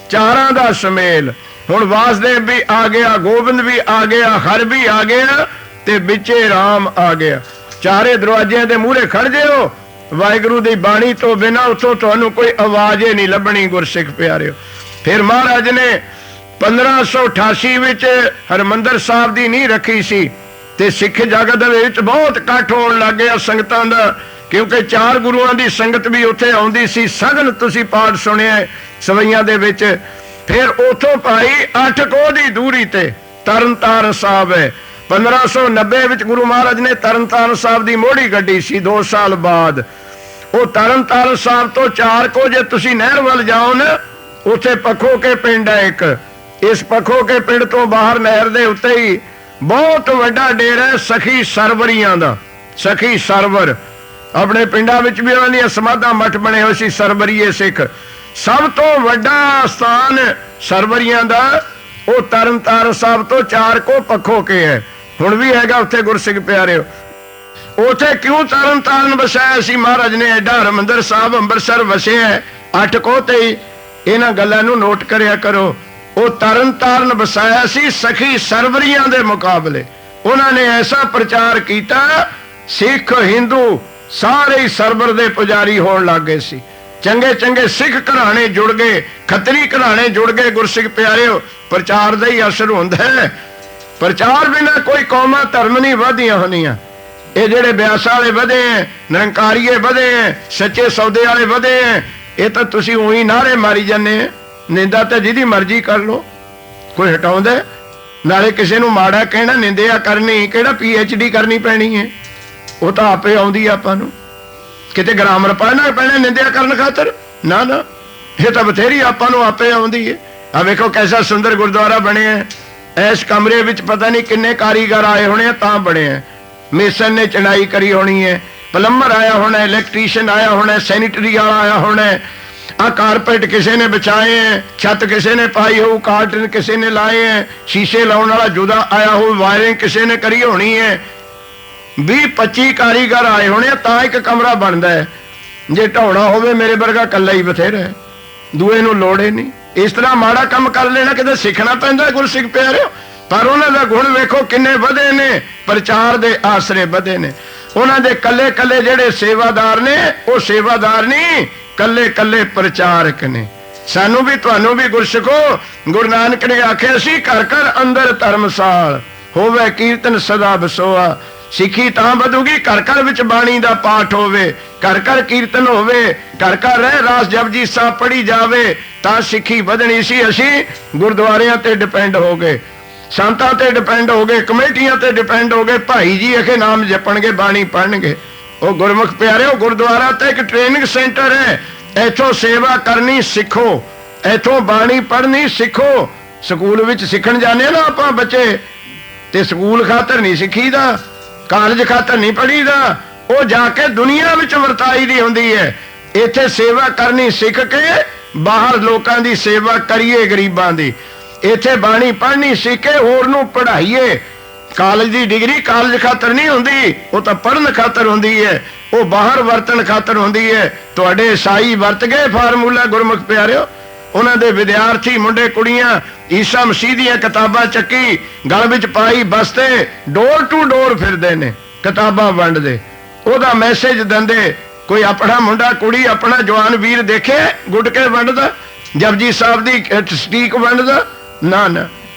ਚਾਰਾਂ ਦਾ ਸੁਮੇਲ। ਹੁਣ ਵਾਸਦੇਵ ਵੀ ਆ ਗਿਆ, ਗੋਬਿੰਦ ਵੀ ਆ ਗਿਆ, ਹਰ ਵੀ ਆ ਗਿਆ ਤੇ ਵਿੱਚੇ ਰਾਮ ਆ ਗਿਆ। ਚਾਰੇ ਦਰਵਾਜ਼ਿਆਂ ਦੇ ਮੂਹਰੇ ਖੜ ਜਿਓ, ਵਾਹਿਗੁਰੂ ਦੀ ਬਾਣੀ ਤੋਂ ਬਿਨਾਂ ਉੱਥੋਂ ਤੁਹਾਨੂੰ ਕੋਈ ਆਵਾਜ਼ ਹੀ ਨਹੀਂ ਲੱਭਣੀ ਗੁਰਸਿੱਖ ਪਿਆਰਿਓ। ਫਿਰ ਮਹਾਰਾਜ ਨੇ 1588 ਵਿੱਚ ਹਰਿਮੰਦਰ ਸਾਹਿਬ ਦੀ ਨੀਂਹ ਰੱਖੀ ਸੀ ਤੇ ਸਿੱਖ ਜਗਤ ਦੇ ਵਿੱਚ ਬਹੁਤ ਇਕੱਠ ਹੋਣ ਲੱਗ ਗਿਆ ਸੰਗਤਾਂ ਦਾ, ਕਿਉਂਕਿ 4 ਗੁਰੂਆਂ ਦੀ ਸੰਗਤ ਵੀ ਉੱਥੇ ਆਉਂਦੀ ਸੀ। ਸਗਨ ਤੁਸੀਂ ਪਾਠ ਸੁਣਿਆ ਸਵਈਆਂ ਦੇ ਵਿੱਚ। ਫਿਰ ਉਥੋਂ ਭਾਈ 8 ਕੋਹ ਦੀ ਦੂਰੀ ਤੇ ਤਰਨਤਾਰਨ ਸਾਹਿਬ ਹੈ। 1590 ਵਿੱਚ ਗੁਰੂ ਮਹਾਰਾਜ ਨੇ ਤਰਨਤਾਰਨ ਸਾਹਿਬ ਦੀ ਮੋਹੜੀ ਗੱਡੀ ਸੀ 2 ਸਾਲ ਬਾਅਦ। ਉਹ ਤਰਨਤਾਰਨ ਸਾਹਿਬ ਤੋਂ 4 ਕੋਹ ਜੇ ਤੁਸੀਂ ਨਹਿਰ ਵੱਲ ਜਾਓ ਨਾ, ਉੱਥੇ ਪੱਖੋ ਕੇ ਪਿੰਡ ਹੈ ਇੱਕ। ਇਸ ਪੱਖੋ ਕੇ ਪਿੰਡ ਤੋਂ ਬਾਹਰ ਨਹਿਰ ਦੇ ਉੱਤੇ ਹੀ ਬਹੁਤ ਵੱਡਾ ਡੇਰਾ ਹੈ ਸਖੀ ਸਰਵਰੀਆਂ ਦਾ। ਸਖੀ ਸਰਵਰ ਆਪਣੇ ਪਿੰਡਾਂ ਵਿੱਚ ਵੀ ਉਹਨਾਂ ਦੀਆਂ ਸਮਾਧਾਂ ਮੱਠ ਬਣੇ ਹੋਏ ਸੀ। ਸਰਵਰੀਏ ਸਿੱਖ ਸਭ ਤੋਂ ਵੱਡਾ ਸਥਾਨ ਸਰਵਰੀਆਂ ਦਾ ਉਹ ਤਰਨਤਾਰਨ ਸਾਹਿਬ ਤੋਂ 4 ਕੋਹ ਪੱਖੋ ਕੇ ਹੈ। ਹੁਣ ਵੀ ਹੈਗਾ ਉੱਥੇ ਗੁਰਸਿੱਖ ਪਿਆਰਿਓ। ਉੱਥੇ ਕਿਉਂ ਤਰਨਤਾਰਨ ਵਸਾਇਆ ਸੀ ਮਹਾਰਾਜ ਨੇ? ਐਡਾ ਹਰਿਮੰਦਰ ਸਾਹਿਬ ਅੰਮ੍ਰਿਤਸਰ ਵਸਿਆ 8 ਕੋਹ ਤੇ ਹੀ। ਇਹਨਾਂ ਗੱਲਾਂ ਨੂੰ ਨੋਟ ਕਰਿਆ ਕਰੋ। ਉਹ ਤਰਨਤਾਰਨ ਵਸਾਇਆ ਸੀ ਸਖੀ ਸਰਵਰੀਆਂ ਦੇ ਮੁਕਾਬਲੇ। ਉਹਨਾਂ ਨੇ ਐਸਾ ਪ੍ਰਚਾਰ ਕੀਤਾ, ਸਿੱਖ ਹਿੰਦੂ ਸਾਰੇ ਹੀ ਸਰਵਰ ਦੇ ਪੁਜਾਰੀ ਹੋਣ ਲੱਗ ਗਏ ਸੀ। ਚੰਗੇ ਚੰਗੇ ਸਿੱਖ ਘਰਾਣੇ ਜੁੜ ਗਏ, ਖੱਤਰੀ ਘਰਾਣੇ ਜੁੜ ਗਏ ਗੁਰਸਿੱਖ ਪਿਆਰਿਓ। ਪ੍ਰਚਾਰ ਦਾ ਹੀ ਅਸਰ ਹੁੰਦਾ ਹੈ। ਪ੍ਰਚਾਰ ਬਿਨਾਂ ਕੋਈ ਕੌਮਾਂ ਧਰਮ ਨਹੀਂ ਵਧੀਆਂ ਹੁੰਦੀਆਂ। ਇਹ ਜਿਹੜੇ ਬਿਆਸਾਂ ਵਾਲੇ ਵਧੇ ਹੈ, ਨਿਰੰਕਾਰੀਏ ਵਧੇ ਹੈ, ਸੱਚੇ ਸੌਦੇ ਵਾਲੇ ਵਧੇ ਹੈ, ਇਹ ਤਾਂ ਤੁਸੀਂ ਉਹੀ ਨਾਰੇ ਮਾਰੀ ਜਾਂਦੇ ਹੈ। ਨਿੰਦਾ ਤਾਂ ਜਿਹਦੀ ਮਰਜ਼ੀ ਕਰ ਲੋ, ਕੋਈ ਹਟਾਉਂਦਾ? ਨਾਲੇ ਕਿਸੇ ਨੂੰ ਮਾੜਾ ਕਹਿਣਾ, ਨਿੰਦਿਆ ਕਰਨੀ ਕਿਹੜਾ PhD ਕਰਨੀ ਪੈਣੀ ਹੈ? ਉਹ ਤਾਂ ਆਪੇ ਆਉਂਦੀ ਆਪਾਂ ਨੂੰ। ਕਿਤੇ ਗ੍ਰਾਮਰ ਪੜ੍ਹਨਾ ਪੈਣਾ ਨਿੰਦਿਆ ਕਰਨ ਖਾਤਰ? ਨਾ ਨਾ, ਇਹ ਤਾਂ ਬਥੇਰੀ ਆਪਾਂ ਨੂੰ ਆਪੇ ਆਉਂਦੀ ਹੈ। ਆ ਵੇਖੋ ਕੈਸਾ ਸੁੰਦਰ ਗੁਰਦੁਆਰਾ ਬਣਿਆ। ਇਸ ਕਮਰੇ ਵਿੱਚ ਪਤਾ ਨਹੀਂ ਕਿੰਨੇ ਕਾਰੀਗਰ ਆਏ ਹੋਣੇ ਤਾਂ ਬਣਿਆ। ਮੇਸਨ ਨੇ ਚਣਾਈ ਕਰੀ ਹੋਣੀ ਹੈ, ਪਲੰਬਰ ਆਇਆ ਹੋਣਾ, ਇਲੈਕਟ੍ਰੀਸ਼ੀਅਨ ਆਇਆ ਹੋਣਾ, ਸੈਨੀਟਰੀ ਵਾਲਾ ਆਇਆ ਹੋਣਾ, ਆ ਕਾਰਪੇਟ ਕਿਸੇ ਨੇ ਵਿਛਾਏ ਹੈ, ਛੱਤ ਕਿਸੇ ਨੇ ਪਾਈ ਹੋਊ, ਕਾਰਟਨ ਕਿਸੇ ਨੇ ਲਾਏ ਹੈ, ਸ਼ੀਸ਼ੇ ਲਾਉਣ ਵਾਲਾ ਜੁਦਾ ਆਇਆ ਹੋਊ, ਵਾਇਰਿੰਗ ਕਿਸੇ ਨੇ ਕਰੀ ਹੋਣੀ ਹੈ। 20-25 ਕਾਰੀਗਰ ਆਏ ਹੋਣੇ ਤਾਂ ਇੱਕ ਕਮਰਾ ਬਣਦਾ ਹੈ। ਜੇ ਢਾਉਣਾ ਹੋਵੇ ਮੇਰੇ ਵਰਗਾ ਕੱਲਾ ਹੀ ਬਥੇਰਾ ਹੈ, ਦੂਏ ਨੂੰ ਲੋੜੇ ਨਹੀਂ। ਇਸ ਤਰ੍ਹਾਂ ਮਾੜਾ ਕੰਮ ਕਰ ਲੈਣਾ ਕਿਤੇ ਸਿੱਖਣਾ ਪੈਂਦਾ ਗੁਰਸਿੱਖ ਪਿਆਰਿਓ। ਪਰ ਉਹਨਾਂ ਦਾ ਗੁਣ ਵੇਖੋ ਕਿੰਨੇ ਵਧੇ ਨੇ, ਪ੍ਰਚਾਰ ਦੇ ਆਸਰੇ ਵਧੇ ਨੇ। ਉਹਨਾਂ ਦੇ ਕੱਲੇ ਕੱਲੇ ਜਿਹੜੇ ਸੇਵਾਦਾਰ ਨੇ ਉਹ ਸੇਵਾਦਾਰ ਨਹੀਂ, ਕੱਲੇ ਕੱਲੇ ਪ੍ਰਚਾਰਕ ਨੇ। ਸਾਨੂੰ ਵੀ ਤੁਹਾਨੂੰ ਵੀ ਗੁਰਸਿੱਖੋ, ਗੁਰੂ ਨਾਨਕ ਨੇ ਆਖਿਆ ਸੀ ਘਰ ਘਰ ਅੰਦਰ ਧਰਮਸਾਲ ਹੋਵੇ ਕੀਰਤਨ ਸਦਾ ਬਸੋਆ। ਸਿੱਖੀ ਤਾਂ ਵਧੂਗੀ ਘਰ ਘਰ ਵਿੱਚ ਬਾਣੀ ਦਾ ਪਾਠ ਹੋਵੇ, ਘਰ ਘਰ ਕੀਰਤਨ ਹੋਵੇ, ਘਰ ਘਰ ਰਹਿ ਰਾਸ ਜਪਜੀ ਸਾਹਿਬ ਪੜ੍ਹੀ ਜਾਵੇ ਤਾਂ ਸਿੱਖੀ ਵਧਣੀ ਸੀ। ਅਸੀਂ ਗੁਰਦੁਆਰਿਆਂ ਤੇ ਡਿਪੈਂਡ ਹੋ ਗਏ, ਸੰਤਾਂ ਤੇ ਡਿਪੈਂਡ ਹੋ ਗਏ, ਕਮੇਟੀਆਂ ਤੇ ਡਿਪੈਂਡ ਹੋ ਗਏ। ਭਾਈ ਜੀ ਅਖੇ ਨਾਮ ਜਪਣਗੇ, ਬਾਣੀ ਪੜ੍ਹਨਗੇ। ਉਹ ਗੁਰਮੁਖ ਪਿਆਰਿਓ ਗੁਰਦੁਆਰਾ ਤੇ ਇੱਕ ਟ੍ਰੇਨਿੰਗ ਸੈਂਟਰ ਹੈ। ਇੱਥੋਂ ਸੇਵਾ ਕਰਨੀ ਸਿੱਖੋ, ਇੱਥੋਂ ਬਾਣੀ ਪੜ੍ਹਨੀ ਸਿੱਖੋ। ਸਕੂਲ ਵਿੱਚ ਸਿੱਖਣ ਜਾਂਦੇ ਨਾ ਆਪਾਂ ਬੱਚੇ, ਤੇ ਸਕੂਲ ਖਾਤਰ ਨਹੀਂ ਸਿੱਖੀਦਾ, ਕਾਲਜ ਖਾਤਰ ਨਹੀਂ ਪੜ੍ਹੀਦਾ, ਉਹ ਜਾ ਕੇ ਦੁਨੀਆ ਵਿੱਚ ਵਰਤਾਈ ਦੀ ਹੁੰਦੀ ਹੈ। ਇੱਥੇ ਸੇਵਾ ਕਰਨੀ ਸਿੱਖ ਕੇ ਬਾਹਰ ਲੋਕਾਂ ਦੀ ਸੇਵਾ ਕਰੀਏ, ਗਰੀਬਾਂ ਦੀ। ਇੱਥੇ ਬਾਣੀ ਪੜ੍ਹਨੀ ਸਿੱਖ ਕੇ ਹੋਰ ਨੂੰ ਪੜ੍ਹਾਈਏ। ਕਾਲਜ ਦੀ ਡਿਗਰੀ ਕਾਲਜ ਖਾਤਰ ਨਹੀਂ ਹੁੰਦੀ, ਉਹ ਤਾਂ ਪੜ੍ਹਨ ਖਾਤਰ ਹੁੰਦੀ ਹੈ, ਉਹ ਬਾਹਰ ਵਰਤਣ ਖਾਤਰ ਹੁੰਦੀ ਹੈ। ਤੁਹਾਡੇ ਈਸਾਈ ਵਰਤ ਗਏ ਫਾਰਮੂਲਾ ਗੁਰਮੁਖ ਪਿਆਰਿਓ। ਉਹਨਾਂ ਦੇ ਵਿਦਿਆਰਥੀ ਮੁੰਡੇ ਕੁੜੀਆਂ ਈਸਾ ਮਸੀਹ ਦੀਆਂ ਕਿਤਾਬਾਂ ਚੱਕੀ ਗਲ ਵਿੱਚ ਪਾਈ ਬਸਤੇ ਡੋਰ ਟੂ ਡੋਰ ਫਿਰਦੇ ਨੇ, ਕਿਤਾਬਾਂ ਵੰਡਦੇ, ਉਹਦਾ ਮੈਸੇਜ ਦਿੰਦੇ। ਕੋਈ ਆਪਣਾ ਮੁੰਡਾ ਕੁੜੀ ਆਪਣਾ ਜਵਾਨ ਵੀਰ ਦੇਖੇ ਗੁਟਕੇ ਵੰਡਦਾ, ਜਪਜੀ ਸਾਹਿਬ ਦੀ ਸਟੀਕ ਵੰਡਦਾ? ਨਾ ਨਾ,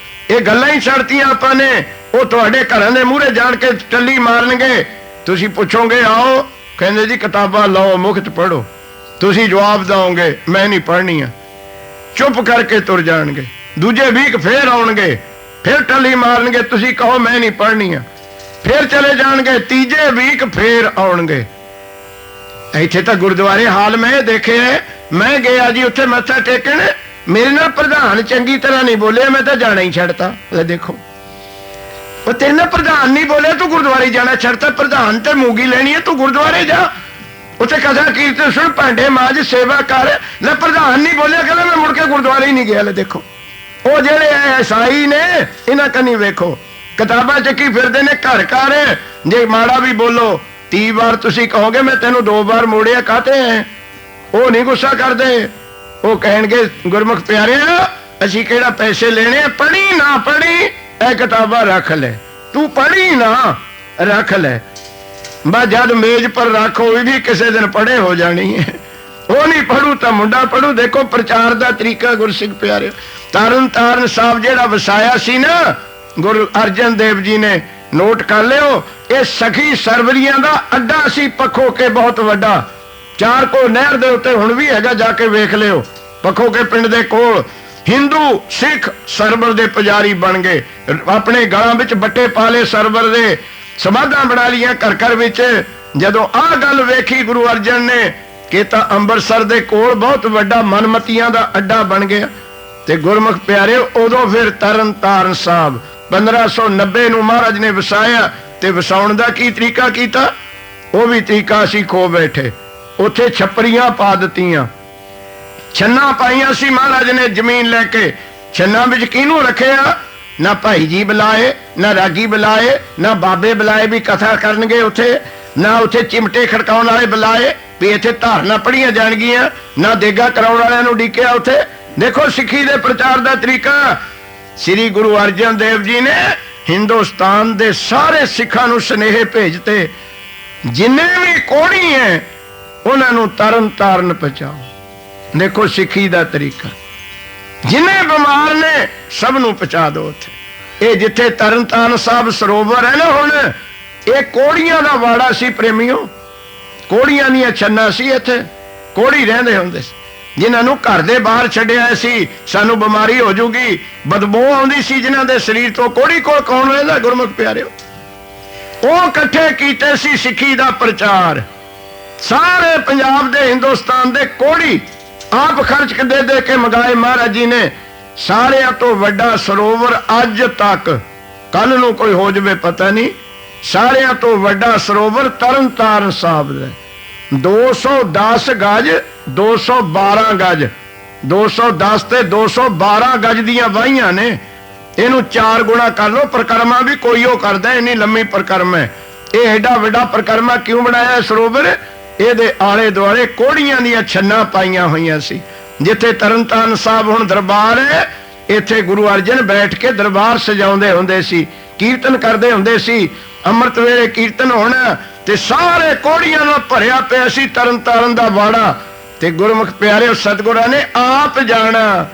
ਇਹ ਗੱਲਾਂ ਹੀ ਛੱਡਤੀਆਂ ਆਪਾਂ ਨੇ। ਉਹ ਤੁਹਾਡੇ ਘਰਾਂ ਦੇ ਮੂਹਰੇ ਜਾਣ ਕੇ ਟੱਲੀ ਮਾਰਨਗੇ। ਤੁਸੀਂ ਪੁੱਛੋਗੇ ਆਓ, ਕਹਿੰਦੇ ਜੀ ਕਿਤਾਬਾਂ ਲਓ ਮੁਫਤ ਪੜ੍ਹੋ। ਤੁਸੀਂ ਜਵਾਬ ਦਿਓਗੇ ਮੈਂ ਨਹੀਂ ਪੜ੍ਹਨੀਆਂ, ਚੁੱਪ ਕਰਕੇ ਤੁਰ ਜਾਣਗੇ। ਦੂਜੇ ਵੀਕ ਫੇਰ ਆਉਣਗੇ, ਫਿਰ ਟੱਲੀ ਮਾਰਨਗੇ, ਤੁਸੀਂ ਕਹੋ ਮੈਂ ਨਹੀਂ ਪੜ੍ਹਨੀਆਂ, ਫਿਰ ਚਲੇ ਜਾਣਗੇ। ਤੀਜੇ ਵੀਕ ਫੇਰ ਆਉਣਗੇ। ਇੱਥੇ ਤਾਂ ਗੁਰਦੁਆਰੇ ਹਾਲ ਮੈਂ ਦੇਖੇ, ਮੈਂ ਗਿਆ ਜੀ ਉੱਥੇ ਮੱਥਾ ਟੇਕਣ, ਮੇਰੇ ਨਾਲ ਪ੍ਰਧਾਨ ਚੰਗੀ ਤਰ੍ਹਾਂ ਨਹੀਂ ਬੋਲਿਆ, ਮੈਂ ਤਾਂ ਜਾਣਾ ਹੀ ਛੱਡਤਾ। ਲੈ ਦੇਖੋ ਉਹ ਤੇਰੇ ਪ੍ਰਧਾਨ ਨਹੀਂ ਬੋਲਿਆ ਤੂੰ ਗੁਰਦੁਆਰੇ ਜਾਣਾ ਛੱਡਤਾ, ਪ੍ਰਧਾਨ ਤੇ ਮੂੰਗੀ ਲੈਣੀ ਹੈ, ਤੂੰ ਗੁਰਦੁਆਰੇ ਜਾ, ਉੱਥੇ ਕਥਾ ਕੀਰਤਨ ਸੁਣ, ਭਾਂਡੇ ਮਾਂਜ, ਸੇਵਾ ਕਰ। ਲੈ ਪ੍ਰਧਾਨ ਨਹੀਂ ਬੋਲਿਆ, ਕਹਿੰਦਾ ਮੈਂ ਮੁੜ ਕੇ ਗੁਰਦੁਆਰੇ ਹੀ ਨਹੀਂ ਗਿਆ। ਲੈ ਦੇਖੋ ਉਹ ਜਿਹੜੇ ਈਸਾਈ ਨੇ ਇਹਨਾਂ ਕੰਨੀ ਵੇਖੋ, ਕਿਤਾਬਾਂ ਚੱਕੀ ਫਿਰਦੇ ਨੇ ਘਰ ਘਰ। ਜੇ ਮਾੜਾ ਵੀ ਬੋਲੋ 30 ਵਾਰ ਤੁਸੀਂ ਕਹੋਗੇ ਮੈਂ ਤੈਨੂੰ 2 ਵਾਰ ਮੋੜਿਆ ਕਾਹਤੇ ਹੈ, ਉਹ ਨਹੀਂ ਗੁੱਸਾ ਕਰਦੇ। ਉਹ ਕਹਿਣਗੇ ਗੁਰਮੁਖ ਪਿਆਰਿਆ ਅਸੀਂ ਕਿਹੜਾ ਪੈਸੇ ਲੈਣੇ, ਪੜ੍ਹੀ ਨਾ ਪੜ੍ਹੀ ਇਹ ਕਿਤਾਬਾਂ ਰੱਖ ਲੈ, ਤੂੰ ਪੜ੍ਹੀ ਨਾ ਰੱਖ ਲੈ, ਬਸ ਜਦ ਮੇਜ਼ ਪਰ ਰੱਖ ਉਹ ਵੀ ਕਿਸੇ ਦਿਨ ਪੜ੍ਹੇ ਹੋ ਜਾਣੀ ਹੈ। ਉਹ ਨਹੀਂ ਪੜੂ ਤਾਂ ਮੁੰਡਾ ਪੜੂ। ਦੇਖੋ ਪ੍ਰਚਾਰ ਦਾ ਤਰੀਕਾ ਗੁਰਸਿੱਖ ਪਿਆਰਿਓ। ਤਰਨ ਤਾਰਨ ਸਾਹਿਬ ਜਿਹੜਾ ਵਸਾਇਆ ਸੀ ਨਾ ਗੁਰੂ ਅਰਜਨ ਦੇਵ ਜੀ ਨੇ, ਨੋਟ ਕਰ ਲਿਓ, ਇਹ ਸਖੀ ਸਰਵਰੀਆਂ ਦਾ ਅੱਡਾ ਸੀ ਪੱਖੋ ਕੇ ਬਹੁਤ ਵੱਡਾ। ਚਾਰ ਕੋ ਨਹਿਰ ਦੇ ਉੱਤੇ ਹੁਣ ਵੀ ਹੈਗਾ, ਜਾ ਕੇ ਵੇਖ ਲਿਓ। ਪੱਖੋ ਕੇ ਪਿੰਡ ਦੇ ਕੋਲ ਹਿੰਦੂ ਸਿੱਖ ਸਰਵਰ ਦੇ ਪੁਜਾਰੀ ਬਣ ਗਏ, ਆਪਣੇ ਗਲਾਂ ਵਿੱਚ ਬੱਟੇ ਪਾ ਲਏ ਸਰਵਰ ਦੇ, ਸਮਾਧਾਂ ਬਣਾ ਲੀਆਂ ਘਰ ਘਰ ਵਿੱਚ। ਜਦੋਂ ਆਹ ਗੱਲ ਵੇਖੀ ਗੁਰੂ ਅਰਜਨ ਨੇ ਕਿ ਤਾਂ ਅੰਮ੍ਰਿਤਸਰ ਦੇ ਕੋਲ ਬਹੁਤ ਵੱਡਾ ਮਨਮਤੀਆਂ ਦਾ ਅੱਡਾ ਬਣ ਗਿਆ। ਤੇ ਗੁਰਮੁਖ ਪਿਆਰਿਓ ਉਦੋਂ ਫਿਰ ਤਰਨ ਤਾਰਨ ਸਾਹਿਬ 1590 ਨੂੰ ਮਹਾਰਾਜ ਨੇ ਵਸਾਇਆ। ਤੇ ਵਸਾਉਣ ਦਾ ਕੀ ਤਰੀਕਾ ਕੀਤਾ, ਉਹ ਵੀ ਤਰੀਕਾ ਅਸੀਂ ਖੋ ਬੈਠੇ। ਉੱਥੇ ਛੱਪਰੀਆਂ ਪਾ ਦਿੱਤੀਆਂ, ਛੰਨਾ ਪਾਈਆਂ ਸੀ ਮਹਾਰਾਜ ਨੇ ਜ਼ਮੀਨ ਲੈ ਕੇ। ਛੰਨਾ ਵਿੱਚ ਕਿਹਨੂੰ ਰੱਖਿਆ, ਨਾ ਭਾਈ ਜੀ ਬੁਲਾਏ, ਨਾ ਰਾਗੀ ਬੁਲਾਏ, ਨਾ ਬਾਬੇ ਬੁਲਾਏ ਵੀ ਕਥਾ ਕਰਨਗੇ ਉੱਥੇ, ਨਾ ਉੱਥੇ ਚਿਮਟੇ ਖੜਕਾਉਣ ਵਾਲੇ ਬੁਲਾਏ ਵੀ ਇੱਥੇ ਧਾਰਨਾ ਪੜੀਆਂ ਜਾਣਗੀਆਂ, ਨਾ ਦੇਗਾ ਕਰਾਉਣ ਵਾਲਿਆਂ ਨੂੰ ਡੀਕਿਆ ਉੱਥੇ। ਦੇਖੋ ਸਿੱਖੀ ਦੇ ਪ੍ਰਚਾਰ ਦਾ ਤਰੀਕਾ। ਸ੍ਰੀ ਗੁਰੂ ਅਰਜਨ ਦੇਵ ਜੀ ਨੇ ਹਿੰਦੁਸਤਾਨ ਦੇ ਸਾਰੇ ਸਿੱਖਾਂ ਨੂੰ ਸੁਨੇਹੇ ਭੇਜਤੇ, ਜਿੰਨੇ ਵੀ ਕੋਹੜੀ ਹੈ ਉਹਨਾਂ ਨੂੰ ਤਰਨ ਤਾਰਨ ਪਹੁੰਚਾਓ। ਦੇਖੋ ਸਿੱਖੀ ਦਾ ਤਰੀਕਾ। ਜਿੰਨੇ ਬਿਮਾਰ ਨੇ ਸਭ ਨੂੰ ਪਹੁੰਚਾ ਦਿਓ ਉੱਥੇ। ਇਹ ਜਿੱਥੇ ਤਰਨ ਤਾਰਨ ਸਾਹਿਬ ਸਰੋਵਰ ਹੈ ਨਾ, ਹੁਣ ਇਹ ਕੋਹੜੀਆਂ ਦਾ ਵਾੜਾ ਸੀ ਪ੍ਰੇਮੀਓ, ਕੋਹੜੀਆਂ ਦੀਆਂ ਛੰਨਾਂ ਸੀ ਇੱਥੇ। ਕੋਹੜੀ ਰਹਿੰਦੇ ਹੁੰਦੇ ਸੀ, ਜਿਨ੍ਹਾਂ ਨੂੰ ਘਰ ਦੇ ਬਾਹਰ ਛੱਡਿਆ ਸੀ, ਸਾਨੂੰ ਬਿਮਾਰੀ ਹੋ ਜੂਗੀ, ਬਦਬੂ ਆਉਂਦੀ ਸੀ ਜਿਨ੍ਹਾਂ ਦੇ ਸਰੀਰ ਤੋਂ। ਕੋਹੜੀ ਕੋਲ ਕੌਣ ਰਹਿੰਦਾ ਗੁਰਮੁਖ ਪਿਆਰਿਓ? ਉਹ ਇਕੱਠੇ ਕੀਤੇ ਸੀ ਸਿੱਖੀ ਦਾ ਪ੍ਰਚਾਰ। ਸਾਰੇ ਪੰਜਾਬ ਦੇ ਹਿੰਦੁਸਤਾਨ ਦੇ ਕੋਹੜੀ ਆਪ ਖਰਚ ਦੇ ਦੇ ਕੇ ਮੰਗਾਏ ਮਹਾਰਾਜ ਜੀ ਨੇ। ਸਾਰਿਆਂ ਤੋਂ ਵੱਡਾ ਸਰੋਵਰ ਅੱਜ ਤੱਕ, ਕੱਲ ਨੂੰ ਕੋਈ ਹੋ ਜਾਵੇ ਪਤਾ ਨਹੀਂ, ਸਾਰਿਆਂ ਤੋਂ ਵੱਡਾ ਸਰੋਵਰ ਤਰਨ ਤਾਰਨ ਸਾਹਿਬ ਦਾ। 210 ਗਜ, 212 ਗਜ, 210 ਤੇ 212 ਗਜ ਦੀਆਂ ਵਾਹੀਆਂ ਨੇ। ਇਹਨੂੰ 4 ਗੁਣਾ ਕਰ ਲਓ। ਪਰਿਕਰਮਾ ਵੀ ਕੋਈ ਉਹ ਕਰਦਾ, ਇੰਨੀ ਲੰਮੀ ਪਰਿਕਰਮਾ। ਇਹ ਐਡਾ ਵੱਡਾ ਪਰਿਕਰਮਾ ਕਿਉਂ ਬਣਾਇਆ ਸਰੋਵਰ? ਇਹਦੇ ਆਲੇ ਦੁਆਲੇ ਕੋਹੜੀਆਂ ਦੀਆਂ ਛੰਨਾਂ ਪਾਈਆਂ ਹੋਈਆਂ ਸੀ। ਜਿੱਥੇ ਤਰਨ ਤਾਰਨ ਸਾਹਿਬ ਹੁਣ ਦਰਬਾਰ ਹੈ, ਇੱਥੇ ਗੁਰੂ ਅਰਜਨ ਬੈਠ ਕੇ ਦਰਬਾਰ ਸਜਾਉਂਦੇ ਹੁੰਦੇ ਸੀ, ਕੀਰਤਨ ਕਰਦੇ ਹੁੰਦੇ ਸੀ। ਅੰਮ੍ਰਿਤ ਵੇਲੇ ਕੀਰਤਨ ਹੋਣਾ ਤੇ ਸਾਰੇ ਕੋਹੜੀਆਂ ਨਾਲ ਭਰਿਆ ਪਿਆ ਸੀ ਤਰਨ ਤਾਰਨ ਦਾ ਵਾੜਾ। ਤੇ ਗੁਰਮੁਖ ਪਿਆਰਿਓ ਸਤਿਗੁਰਾਂ ਨੇ ਆਪ ਜਾਣਾ,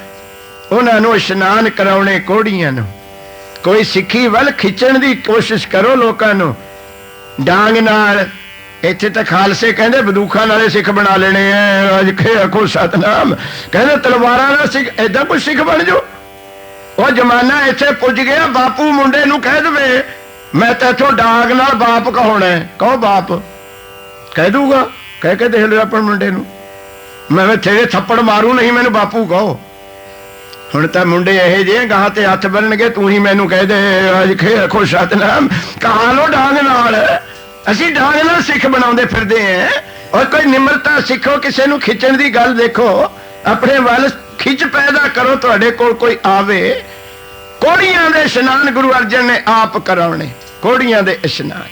ਉਹਨਾਂ ਨੂੰ ਇਸ਼ਨਾਨ ਕਰਾਉਣੇ ਕੋਹੜੀਆਂ ਨੂੰ। ਕੋਈ ਸਿੱਖੀ ਵੱਲ ਖਿੱਚਣ ਦੀ ਕੋਸ਼ਿਸ਼ ਕਰੋ ਲੋਕਾਂ ਨੂੰ ਡਾਂਗ ਨਾਲ। ਇੱਥੇ ਤਾਂ ਖਾਲਸੇ ਕਹਿੰਦੇ ਬੰਦੂਕਾਂ ਨਾਲੇ ਸਿੱਖ ਬਣਾ ਲੈਣੇ ਐ। ਅੱਜ ਆਖੋ ਸਤਨਾਮ, ਕਹਿੰਦੇ ਤਲਵਾਰਾਂ ਨਾਲ ਸਿੱਖ, ਏਦਾਂ ਕੋਈ ਸਿੱਖ ਬਣ ਜਾਓ। ਉਹ ਜ਼ਮਾਨਾ ਇੱਥੇ ਪੁੱਜ ਗਿਆ, ਬਾਪੂ ਮੁੰਡੇ ਨੂੰ ਕਹਿ ਦੇਵੇ ਮੈਂ ਤਾਂ ਇੱਥੋਂ ਡਾਂਗ ਨਾਲ ਬਾਪ ਕਹਾਉਣਾ, ਕਹੋ ਬਾਪ, ਕਹਿ ਦੂਗਾ। ਕਹਿ ਕੇ ਦੇਖ ਲਓ ਆਪਣੇ ਮੁੰਡੇ ਨੂੰ, ਮੈਂ ਤੇਰੇ ਥੱਪੜ ਮਾਰੂ, ਨਹੀਂ ਮੈਨੂੰ ਬਾਪੂ ਕਹੋ। ਹੁਣ ਤਾਂ ਮੁੰਡੇ ਇਹੋ ਜਿਹੇ ਗਾਹਾਂ ਤੇ ਹੱਥ ਬੰਨਣਗੇ, ਤੂੰ ਹੀ ਮੈਨੂੰ ਕਹਿ ਦੇ ਅੱਜ ਆਖੋ ਸਤਨਾਮ, ਕਹਾ ਲੋ ਡਾਂਗ ਨਾਲ। ਅਸੀਂ ਡਾਂਗ ਨਾਲ ਸਿੱਖ ਬਣਾਉਂਦੇ ਫਿਰਦੇ ਆਂ। ਔਰ ਕੋਈ ਨਿਮਰਤਾ ਸਿੱਖੋ, ਕਿਸੇ ਨੂੰ ਖਿੱਚਣ ਦੀ ਗੱਲ ਦੇਖੋ, ਆਪਣੇ ਵੱਲ ਖਿੱਚ ਪੈਦਾ ਕਰੋ। ਤੁਹਾਡੇ ਕੋਲ ਕੋਈ ਆਵੇ, ਕੋਹੜੀਆਂ ਦੇ ਇਸ਼ਨਾਨ ਗੁਰੂ ਅਰਜਨ ਨੇ ਆਪ ਕਰਾਉਣੇ। ਕੋਹੜੀਆਂ ਦੇ ਇਸ਼ਨਾਨ,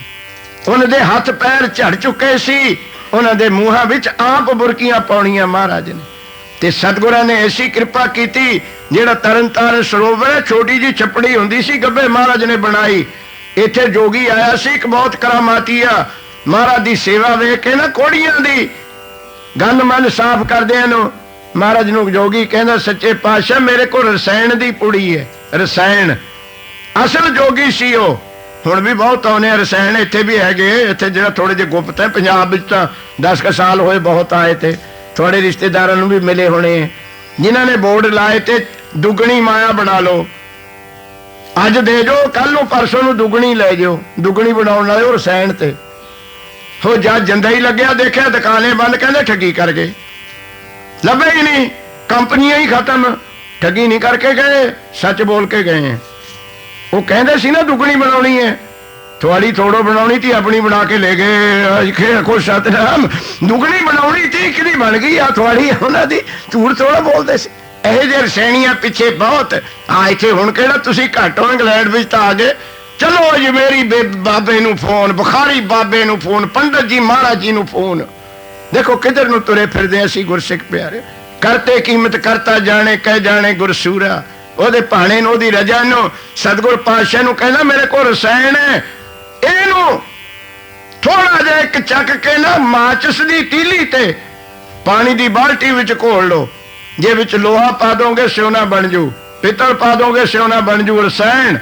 ਉਹਨਾਂ ਦੇ ਹੱਥ ਪੈਰ ਝੜ ਚੁੱਕੇ ਸੀ, ਉਹਨਾਂ ਦੇ ਮੂੰਹਾਂ ਵਿੱਚ ਆਪ ਬੁਰਕੀਆਂ ਪਾਉਣੀਆਂ ਮਹਾਰਾਜ ਨੇ। ਤੇ ਸਤਿਗੁਰਾਂ ਨੇ ਐਸੀ ਕਿਰਪਾ ਕੀਤੀ, ਜਿਹੜਾ ਤਰਨ ਤਾਰਨ ਸਰੋਵਰ ਛੋਟੀ ਜਿਹੀ ਛੱਪੜੀ ਹੁੰਦੀ ਸੀ, ਗੱਭੇ ਮਹਾਰਾਜ ਨੇ ਬਣਾਈ। ਇੱਥੇ ਜੋਗੀ ਆਇਆ ਸੀ ਇੱਕ ਬਹੁਤ ਕਰਾਮਾਤੀ ਆ, ਮਹਾਰਾਜ ਦੀ ਸੇਵਾ ਵੇਖ ਕੇ ਨਾ ਕੋਹੜੀਆਂ ਦੀ ਗੰਨ ਮਨ ਸਾਫ਼ ਕਰਦਿਆਂ ਨੂੰ ਮਹਾਰਾਜ ਨੂੰ ਜੋਗੀ ਕਹਿੰਦਾ ਸੱਚੇ ਪਾਤਸ਼ਾਹ ਮੇਰੇ ਕੋਲ ਰਸਾਇਣ ਦੀ ਪੁੜੀ ਹੈ। ਰਸਾਇਣ ਅਸਲ ਜੋਗੀ ਸੀ ਉਹ। ਹੁਣ ਵੀ ਬਹੁਤ ਆਉਂਦੇ ਆ ਰਸਾਇਣ, ਇੱਥੇ ਵੀ ਹੈਗੇ। ਇੱਥੇ ਜਿਹੜਾ ਥੋੜੇ ਜਿਹੇ ਗੁਪਤ ਹੈ, ਪੰਜਾਬ ਵਿੱਚ ਤਾਂ 10 ਸਾਲ ਹੋਏ ਬਹੁਤ ਆਏ, ਤੇ ਤੁਹਾਡੇ ਰਿਸ਼ਤੇਦਾਰਾਂ ਨੂੰ ਵੀ ਮਿਲੇ ਹੋਣੇ ਜਿਨ੍ਹਾਂ ਨੇ ਬੋਰਡ ਲਾਏ ਤੇ ਦੁੱਗਣੀ ਮਾਇਆ ਬਣਾ ਲਓ, ਅੱਜ ਦੇ ਜਾਓ, ਕੱਲ ਨੂੰ ਪਰਸੋਂ ਨੂੰ ਦੁੱਗਣੀ ਲੈ ਜਾਓ। ਦੁੱਗਣੀ ਬਣਾਉਣ ਵਾਲੇ ਉਹ ਰਸਾਇਣ ਤੇ ਹੋ ਜਦ ਜੰਦਾ ਹੀ ਲੱਗਿਆ, ਦੇਖਿਆ ਦੁਕਾਨੇ ਬੰਦ, ਕਹਿੰਦੇ ਠੱਗੀ ਕਰ ਗਏ। ਲੱਭੇ ਹੀ ਨਹੀਂ, ਕੰਪਨੀਆਂ ਹੀ ਖਤਮ, ਠੱਗੀ ਨਹੀਂ ਕਰਕੇ ਗਏ, ਸੱਚ ਬੋਲ ਕੇ ਗਏ। वो कहते सी ना दुगनी बनानी है, थोड़ी थोड़ो बनानी थी, अपनी बना के ले गए। आखो सतनाम, दुगनी बनानी थी कि बन गई आ थोड़ी, उन्होंने झूठ थोड़ा बोलते सी। ਇਹੋ ਜਿਹੇ ਰਸੈਣੀਆਂ ਪਿੱਛੇ ਬਹੁਤ ਆ। ਇੱਥੇ ਹੁਣ ਕਿਹੜਾ ਤੁਸੀਂ ਘੱਟ ਹੋ, ਇੰਗਲੈਂਡ ਵਿੱਚ ਤਾਂ ਆ ਗਏ। ਚਲੋ ਅਜਮੇਰੀ ਬਾਬੇ ਨੂੰ ਫੋਨ, ਬੁਖਾਰੀ ਬਾਬੇ ਨੂੰ ਫੋਨ, ਪੰਡਤ ਜੀ ਮਹਾਰਾਜ ਜੀ ਨੂੰ ਫੋਨ। ਦੇਖੋ ਕਿੱਧਰ ਨੂੰ ਤੁਰੇ ਫਿਰਦੇ ਅਸੀਂ ਗੁਰਸਿੱਖ ਪਿਆਰੇ। ਕਰਤੇ ਕੀਮਤ ਕਰਤਾ ਜਾਣੇ, ਕਹਿ ਜਾਣੇ ਗੁਰਸੂਰਾ। ਉਹਦੇ ਭਾਣੇ ਨੂੰ, ਉਹਦੀ ਰਜਾ ਨੂੰ, ਸਤਿਗੁਰ ਪਾਤਸ਼ਾਹ ਨੂੰ ਕਹਿੰਦਾ ਮੇਰੇ ਕੋਲ ਰਸਾਇਣ ਹੈ, ਇਹਨੂੰ ਥੋੜਾ ਜਿਹਾ ਇੱਕ ਚੱਕ ਕੇ ਨਾ ਮਾਚਿਸ ਦੀ ਤੀਲੀ ਤੇ ਪਾਣੀ ਦੀ ਬਾਲਟੀ ਵਿੱਚ ਘੋਲ ਲਓ। ਜੇ ਵਿੱਚ ਲੋਹਾ ਪਾ ਦੋਗੇ ਸਿਉਨਾ ਬਣ ਜੂ, ਪਿੱਤਲ ਪਾ ਦੋਗੇ ਸਿਉਨਾ ਬਣ ਜੂ। ਰਸਾਇਣ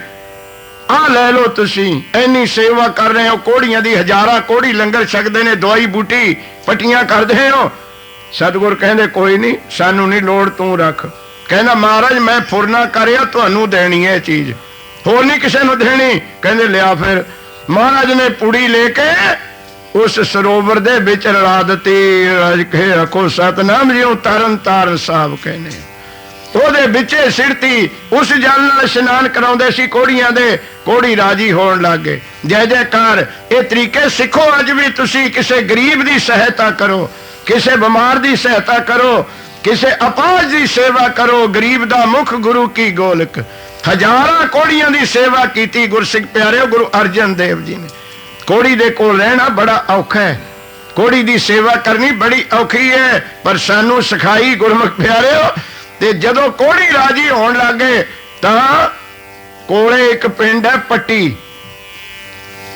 ਆ ਲੈ ਲਓ ਤੁਸੀਂ। ਇੰਨੀ ਸੇਵਾ ਕਰ ਰਹੇ ਹੋ, ਕੋੜੀਆਂ ਦੀ ਹਜ਼ਾਰਾਂ ਕੋੜੀ ਲੰਗਰ ਛਕਦੇ ਨੇ, ਦਵਾਈ ਬੂਟੀ ਪੱਟੀਆਂ ਕਰਦੇ ਹੋ। ਸਤਿਗੁਰ ਕਹਿੰਦੇ ਕੋਈ ਨਹੀਂ, ਸਾਨੂੰ ਨਹੀਂ ਲੋੜ, ਤੂੰ ਰੱਖ। ਕਹਿੰਦਾ ਮਹਾਰਾਜ ਮੈਂ ਫੁਰਨਾ ਕਰਿਆ, ਤੁਹਾਨੂੰ ਦੇਣੀ ਹੈ ਚੀਜ਼, ਹੋਰ ਨਹੀਂ ਕਿਸੇ ਨੂੰ ਦੇਣੀ। ਕਹਿੰਦੇ ਲਿਆ। ਫਿਰ ਮਹਾਰਾਜ ਨੇ ਪੁੜੀ ਲੈ ਕੇ ਉਸ ਸਰੋਵਰ ਦੇ ਵਿੱਚ ਰਲਾ ਦਿੱਤੀ। ਰੱਖੋ ਸਤਨਾਮ ਜੀ, ਤਰਨ ਤਾਰਨ ਸਾਹਿਬ ਕਹਿੰਦੇ ਉਹਦੇ ਵਿੱਚੇ ਸਿਰਤੀ। ਉਸ ਜਲ ਨਾਲ ਇਸ਼ਨਾਨ ਕਰਾਉਂਦੇ ਸੀ ਕੋੜੀਆਂ ਦੇ, ਕੋੜੀ ਰਾਜੀ ਹੋਣ ਲੱਗ ਗਏ। ਜੈ ਜੈਕਾਰ। ਇਹ ਤਰੀਕੇ ਸਿੱਖੋ ਅੱਜ ਵੀ ਤੁਸੀਂ। ਕਿਸੇ ਗਰੀਬ ਦੀ ਸਹਾਇਤਾ ਕਰੋ, ਕਿਸੇ ਬਿਮਾਰ ਦੀ ਸਹਾਇਤਾ ਕਰੋ, ਕਿਸੇ ਅਪਾਹਜ ਦੀ ਸੇਵਾ ਕਰੋ। ਗਰੀਬ ਦਾ ਮੁਖ ਗੁਰੂ ਕੀ ਗੋਲਕ। ਹਜ਼ਾਰਾਂ ਕੋੜੀਆਂ ਦੀ ਸੇਵਾ ਕੀਤੀ ਗੁਰਸਿੱਖ ਪਿਆਰਿਓ ਗੁਰੂ ਅਰਜਨ ਦੇਵ ਜੀ ਨੇ। ਕੋੜੀ ਦੇ ਕੋਲ ਰਹਿਣਾ ਬੜਾ ਔਖਾ ਹੈ, ਕੋੜੀ ਦੀ ਸੇਵਾ ਕਰਨੀ ਬੜੀ ਔਖੀ ਹੈ, ਪਰ ਸਾਨੂੰ ਸਿਖਾਈ ਗੁਰਮੁਖ ਪਿਆਰਿਓ। ਤੇ ਜਦੋਂ ਕੋੜੀ ਰਾਜੀ ਹੋਣ ਲੱਗੇ ਤਾਂ ਕੋਲੇ ਇੱਕ ਪਿੰਡ ਹੈ ਪੱਟੀ।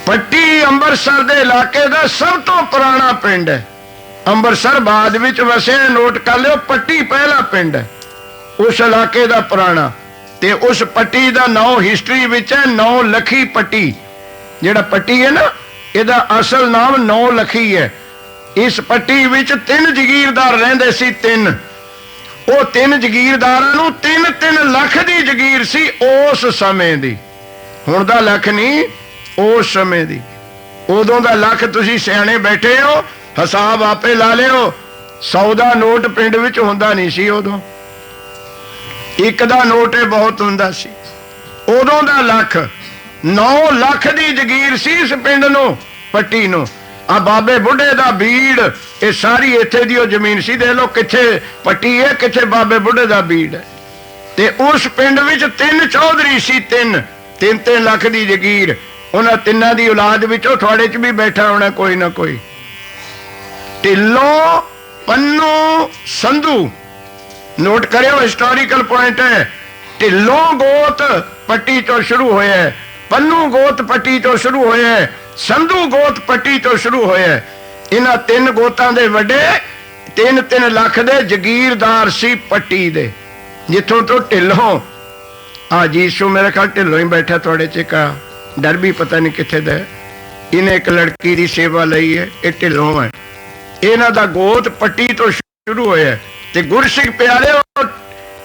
ਪੱਟੀ ਅੰਮ੍ਰਿਤਸਰ ਦੇ ਇਲਾਕੇ ਦਾ ਸਭ ਤੋਂ ਪੁਰਾਣਾ ਪਿੰਡ ਹੈ। ਅੰਮ੍ਰਿਤਸਰ ਬਾਅਦ ਵਿੱਚ ਵਸਿਆ, ਨੋਟ ਕਰ ਲਿਓ। ਪੱਟੀ ਪਹਿਲਾ ਪਿੰਡ ਹੈ ਉਸ ਇਲਾਕੇ ਦਾ ਪੁਰਾਣਾ। ਤੇ ਉਸ ਪੱਟੀ ਦਾ ਨਾਂ ਹਿਸਟਰੀ ਵਿੱਚ ਹੈ ਨੌ ਲੱਖੀ ਪੱਟੀ। ਜਿਹੜਾ ਪੱਟੀ ਹੈ ਨਾ, ਇਹਦਾ ਅਸਲ ਨਾਮ ਨੌ ਲੱਖੀ ਹੈ। ਇਸ ਪੱਟੀ ਵਿੱਚ 3 ਜ਼ਗੀਰਦਾਰ ਰਹਿੰਦੇ ਸੀ। 3 ਉਹ 3 ਜ਼ਗੀਰਦਾਰਾਂ ਨੂੰ 3-3 ਲੱਖ ਦੀ ਜ਼ਗੀਰ ਸੀ ਉਸ ਸਮੇਂ ਦੀ। ਹੁਣ ਦਾ ਲੱਖ ਨਹੀਂ, ਉਸ ਸਮੇਂ ਦੀ। ਉਦੋਂ ਦਾ ਲੱਖ ਤੁਸੀਂ ਸਿਆਣੇ ਬੈਠੇ ਹੋ, ਹਿਸਾਬ ਆਪੇ ਲਾ ਲਿਓ। 100 ਦਾ ਨੋਟ ਪਿੰਡ ਵਿੱਚ ਹੁੰਦਾ ਨਹੀਂ ਸੀ ਉਦੋਂ, 1 ਦਾ ਨੋਟ ਇਹ ਬਹੁਤ ਹੁੰਦਾ ਸੀ। ਉਦੋਂ ਦਾ ਲੱਖ 9 ਲੱਖ ਦੀ ਜ਼ਗੀਰ ਸੀ ਇਸ ਪਿੰਡ ਨੂੰ, ਪੱਟੀ ਨੂੰ। ਆ ਬਾਬੇ ਬੁੱਢੇ ਦਾ ਬੀੜ, ਇਹ ਸਾਰੀ ਇੱਥੇ ਦੀ ਉਹ ਜ਼ਮੀਨ ਸੀ। ਦੇਖ ਲਓ ਕਿੱਥੇ ਪੱਟੀ ਹੈ, ਕਿੱਥੇ ਬਾਬੇ ਬੁੱਢੇ ਦਾ ਬੀੜ ਹੈ। ਤੇ ਉਸ ਪਿੰਡ ਵਿੱਚ 3 ਚੌਧਰੀ ਸੀ। 3 ਲੱਖ ਦੀ ਜ਼ਗੀਰ। ਉਹਨਾਂ ਤਿੰਨਾਂ ਦੀ ਔਲਾਦ ਵਿੱਚੋਂ ਤੁਹਾਡੇ ਚ ਵੀ ਬੈਠਾ ਹੋਣਾ ਕੋਈ ਨਾ ਕੋਈ। ਢਿੱਲੋਂ, ਪੰਨੂ, ਸੰਧੂ। ਨੋਟ ਕਰਿਓ, ਹਿਸਟੋਰੀਕਲ ਪੁਆਇੰਟ ਹੈ। ਢਿੱਲੋਂ ਗੋਤ ਪੱਟੀ ਤੋਂ ਸ਼ੁਰੂ ਹੋਇਆ, ਪੰਨੂ ਗੋਤ ਪੱਟੀ ਤੋਂ ਸ਼ੁਰੂ ਹੋਇਆ, ਸੰਧੂ ਗੋਤ ਪੱਟੀ ਤੋਂ ਸ਼ੁਰੂ ਹੋਇਆ। ਇਹਨਾਂ 3 ਗੋਤਾਂ ਦੇ ਵੱਡੇ 3-3 ਲੱਖ ਦੇ ਜ਼ਗੀਰਦਾਰ ਸੀ ਪੱਟੀ ਦੇ। ਜਿੱਥੋਂ ਤੋਂ ਢਿੱਲੋਂ ਆ ਜੀਸੂ, ਮੇਰੇ ਖਿਆਲ ਢਿੱਲੋਂ ਹੀ ਬੈਠਾ ਤੁਹਾਡੇ ਚ। ਇੱਕ ਡਰ ਵੀ ਪਤਾ ਨਹੀਂ ਕਿੱਥੇ ਦਾ। ਇਹਨੇ ਇੱਕ ਲੜਕੀ ਦੀ ਸੇਵਾ ਲਈ ਹੈ, ਇਹ ਢਿੱਲੋਂ ਹੈ। ਇਹਨਾਂ ਦਾ ਗੋਤ ਪੱਟੀ ਤੋਂ ਸ਼ੁਰੂ ਹੋਇਆ। ਤੇ ਗੁਰਸਿੱਖ ਪਿਆਰੇ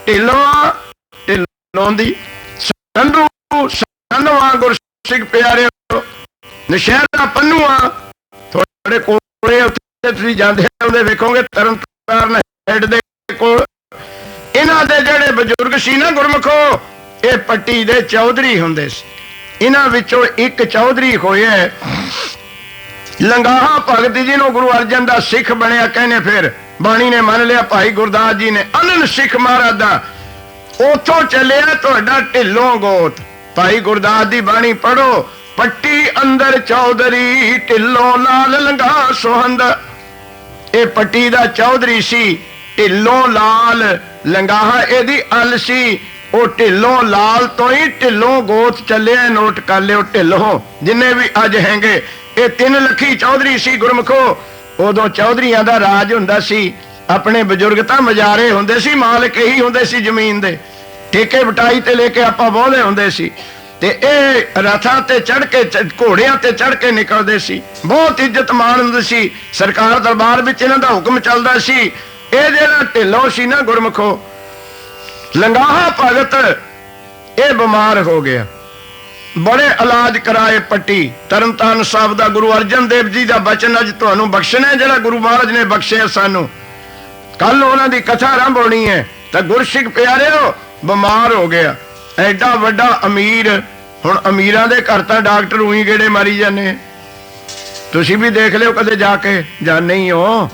ਢਿੱਲੋਂ ਦੀ, ਸੰਧੂ ਸੰਧਵਾ ਗੁਰਸਿੱਖ ਪਿਆਰੇ, ਨਸ਼ਹਿਰਾ ਪੰਨੂਆ। ਤੁਹਾਡੇ ਕੋਲੇ ਉੱਥੇ ਤੁਸੀਂ ਜਾਂਦੇ ਹੁੰਦੇ ਵੇਖੋਗੇ, ਤਰਨ ਤਾਰਨ ਹੈਡ ਦੇ ਕੋਲ ਇਹਨਾਂ ਦੇ ਜਿਹੜੇ ਬਜ਼ੁਰਗ ਸੀ ਨਾ ਗੁਰਮੁਖੋ, ਇਹ ਪੱਟੀ ਦੇ ਚੌਧਰੀ ਹੁੰਦੇ ਸੀ। ਇਹਨਾਂ ਵਿੱਚੋਂ ਇੱਕ ਚੌਧਰੀ ਹੋਇਆ ਲੰਗਾਹਾ ਭਗਤ ਜੀ ਨੂੰ ਗੁਰੂ ਅਰਜਨ ਦਾ ਸਿੱਖ ਬਣਿਆ। ਕਹਿੰਦੇ ਫਿਰ ਬਾਣੀ ਨੇ ਮੰਨ ਲਿਆ, ਭਾਈ ਗੁਰਦਾਸ ਜੀ ਨੇ ਅਨੰਦ ਸਿੱਖ ਮਹਾਰਾਜ ਦਾ। ਉੱਥੋਂ ਚੱਲਿਆ ਤੁਹਾਡਾ ਢਿੱਲੋਂ ਗੋਤ। ਭਾਈ ਗੁਰਦਾਸ ਦੀ ਬਾਣੀ ਪੜੋ। ਪੱਟੀ ਅੰਦਰ ਚੌਧਰੀ, ਢਿੱਲੋਂ ਲਾਲ ਲੰਗਾ ਸੁਹੰਦ। ਇਹ ਪੱਟੀ ਦਾ ਚੌਧਰੀ ਸੀ। ਢਿੱਲੋਂ ਲਾਲ ਲੰਗਾਹਾ ਇਹਦੀ ਅਲ ਸੀ। ਉਹ ਢਿੱਲੋਂ ਲਾਲ ਤੋਂ ਹੀ ਢਿੱਲੋਂ ਗੋਤ ਚੱਲਿਆ। ਨੋਟ ਕਰ ਲਿਓ, ਢਿੱਲੋਂ ਜਿੰਨੇ ਵੀ ਅੱਜ ਹੈਗੇ ਇਹ 3 ਲੱਖੀ ਚੌਧਰੀ ਸੀ ਗੁਰਮੁਖੋ। ਉਦੋਂ ਚੌਧਰੀਆਂ ਦਾ ਰਾਜ ਹੁੰਦਾ ਸੀ। ਆਪਣੇ ਬਜ਼ੁਰਗ ਤਾਂ ਮਜਾਰੇ ਹੁੰਦੇ ਸੀ, ਮਾਲਕ ਇਹੀ ਹੁੰਦੇ ਸੀ ਜ਼ਮੀਨ ਦੇ। ਠੇਕੇ ਬਟਾਈ ਤੇ ਲੈ ਕੇ ਆਪਾਂ ਵਾਹੁੰਦੇ ਹੁੰਦੇ ਸੀ। ਤੇ ਇਹ ਰਥਾਂ ਤੇ ਚੜ ਕੇ, ਘੋੜਿਆਂ ਤੇ ਚੜ ਕੇ ਨਿਕਲਦੇ ਸੀ। ਬਹੁਤ ਇੱਜ਼ਤ ਮਾਣ ਹੁੰਦੀ ਸੀ। ਸਰਕਾਰ ਦਰਬਾਰ ਵਿੱਚ ਇਹਨਾਂ ਦਾ ਹੁਕਮ ਚੱਲਦਾ ਸੀ। ਇਹ ਜਿਹੜਾ ਢਿੱਲੋਂ ਸੀ ਨਾ ਗੁਰਮੁਖੋ, ਲੰਗਾਹਾ ਭਗਤ, ਇਹ ਬਿਮਾਰ ਹੋ ਗਿਆ। ਬੜੇ ਇਲਾਜ ਕਰਾਏ ਪੱਟੀ। ਤਰਨ ਤਾਰਨ ਸਾਹਿਬ ਦਾ ਗੁਰੂ ਅਰਜਨ ਦੇਵ ਜੀ ਦਾ ਬਚਨ ਅੱਜ ਤੁਹਾਨੂੰ ਬਖਸ਼ਣਾ, ਜਿਹੜਾ ਗੁਰੂ ਮਹਾਰਾਜ ਨੇ ਬਖਸ਼ਿਆ ਸਾਨੂੰ। ਕੱਲ ਉਹਨਾਂ ਦੀ ਕਥਾ ਆਰੰਭ ਹੋਣੀ ਹੈ। ਤਾਂ ਗੁਰਸਿੱਖ ਪਿਆਰਿਓ ਬਿਮਾਰ ਹੋ ਗਿਆ। ਐਡਾ ਵੱਡਾ ਅਮੀਰ ਹੁਣ ਅਮੀਰਾਂ ਦੇ ਘਰ ਤਾਂ ਡਾਕਟਰ ਉਹੀ ਗੇੜੇ ਮਾਰੀ ਜਾਂਦੇ। ਤੁਸੀਂ ਵੀ ਦੇਖ ਲਿਓ ਕਦੇ ਜਾ ਕੇ, ਜਾਣੇ ਹੀ ਹੋ।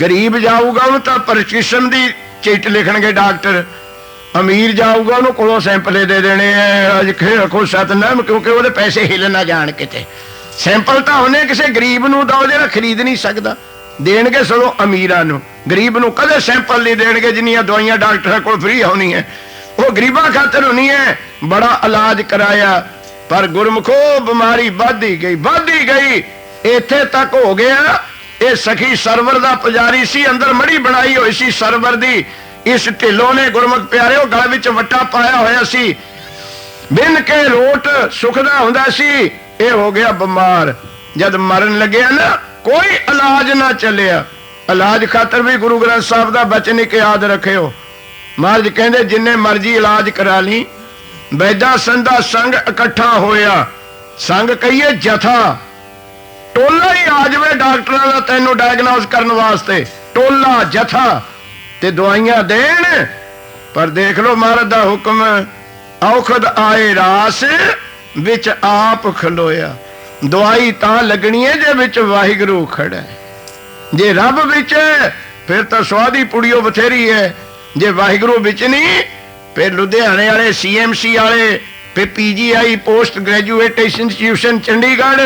ਗਰੀਬ ਜਾਊਗਾ ਉਹਨੂੰ ਤਾਂ ਪ੍ਰਸਕ੍ਰਿਪਸ਼ਨ ਦੀ ਚਿੱਟ ਲਿਖਣਗੇ ਡਾਕਟਰ, ਅਮੀਰ ਜਾਊਗਾ ਉਹਨੂੰ ਕੋਲੋਂ ਸੈਂਪਲੇ ਦੇ ਦੇਣੇ ਆ। ਅੱਜ ਰੱਖੋ ਸਤਨਾਮ, ਕਿਉਂਕਿ ਉਹਦੇ ਪੈਸੇ ਹਿੱਲ ਨਾ ਜਾਣ ਕਿਤੇ। ਸੈਂਪਲ ਤਾਂ ਉਹਨੇ ਕਿਸੇ ਗਰੀਬ ਨੂੰ ਦਓ ਜਿਹੜਾ ਖਰੀਦ ਨਹੀਂ ਸਕਦਾ, ਦੇਣਗੇ ਸਗੋਂ ਅਮੀਰਾਂ ਨੂੰ। ਗਰੀਬ ਨੂੰ ਕਦੇ ਸੈਂਪਲ ਨਹੀਂ ਦੇਣਗੇ। ਜਿੰਨੀਆਂ ਦਵਾਈਆਂ ਡਾਕਟਰਾਂ ਕੋਲ ਫ੍ਰੀ ਹੋਣੀਆਂ ਉਹ ਗਰੀਬਾਂ ਖਾਤਰ ਹੋਣੀ ਹੈ। ਬੜਾ ਇਲਾਜ ਕਰਾਇਆ ਪਰ ਗੁਰਮੁਖੋ ਬਿਮਾਰੀ ਵੱਧਦੀ ਗਈ। ਇੱਥੇ ਤੱਕ ਹੋ ਗਿਆ, ਇਹ ਸਖੀ ਸਰਵਰ ਦਾ ਪੁਜਾਰੀ ਸੀ, ਅੰਦਰ ਮੜੀ ਬਣਾਈ ਹੋਈ ਸੀ ਸਰਵਰ ਦੀ। ਇਸ ਢਿੱਲੋਂ ਨੇ ਗੁਰਮੁਖ ਪਿਆਰਿਓ ਗਲ ਵਿੱਚ ਵੱਟਾ ਪਾਇਆ ਹੋਇਆ ਸੀ, ਬਿਨ ਕੇ ਰੋਟ ਸੁਖਦਾ ਹੁੰਦਾ ਸੀ। ਇਹ ਹੋ ਗਿਆ ਬਿਮਾਰ। ਜਦ ਮਰਨ ਲੱਗਿਆ ਨਾ ਕੋਈ ਇਲਾਜ ਨਾ ਚੱਲਿਆ। ਇਲਾਜ ਖਾਤਰ ਵੀ ਗੁਰੂ ਗ੍ਰੰਥ ਸਾਹਿਬ ਦਾ ਬਚਨ ਇੱਕ ਯਾਦ ਰੱਖਿਓ। ਮਹਾਰਾਜ ਕਹਿੰਦੇ ਜਿੰਨੇ ਮਰਜੀ ਇਲਾਜ ਕਰਾ ਲਈ, ਵੈਦਾ ਸੰਧਾ ਸੰਗ ਇਕੱਠਾ ਹੋਇਆ। ਸੰਗ ਕਹੀਏ ਜਥਾ, ਟੋਲਾ ਹੀ ਆ ਜਾਵੇ ਡਾਕਟਰਾਂ ਦਾ ਤੈਨੂੰ ਡਾਇਗਨੋਸ ਕਰਨ ਵਾਸਤੇ, ਟੋਲਾ ਜਥਾ ਤੇ ਦਵਾਈਆਂ ਦੇਣ। ਪਰ ਦੇਖ ਲਓ ਮਹਾਰਾਜ ਦਾ ਹੁਕਮ, ਔਖਦ ਆਏ ਰਾਸ ਵਿੱਚ ਆਪ ਖਲੋਇਆ। ਦਵਾਈ ਤਾਂ ਲੱਗਣੀ ਹੈ ਜੇ ਵਿੱਚ ਵਾਹਿਗੁਰੂ ਖੜਾ ਹੈ। ਜੇ ਰੱਬ ਵਿੱਚ ਫਿਰ ਤਾਂ ਸਵਾਦੀ ਪੁੜੀਓ ਬਥੇਰੀ ਹੈ। ਜੇ ਵਾਹਿਗੁਰੂ ਵਿੱਚ ਨਹੀਂ ਫਿਰ ਲੁਧਿਆਣੇ ਵਾਲੇ CMC ਵਾਲੇ, ਫਿਰ PGI post graduate institution Chandigarh,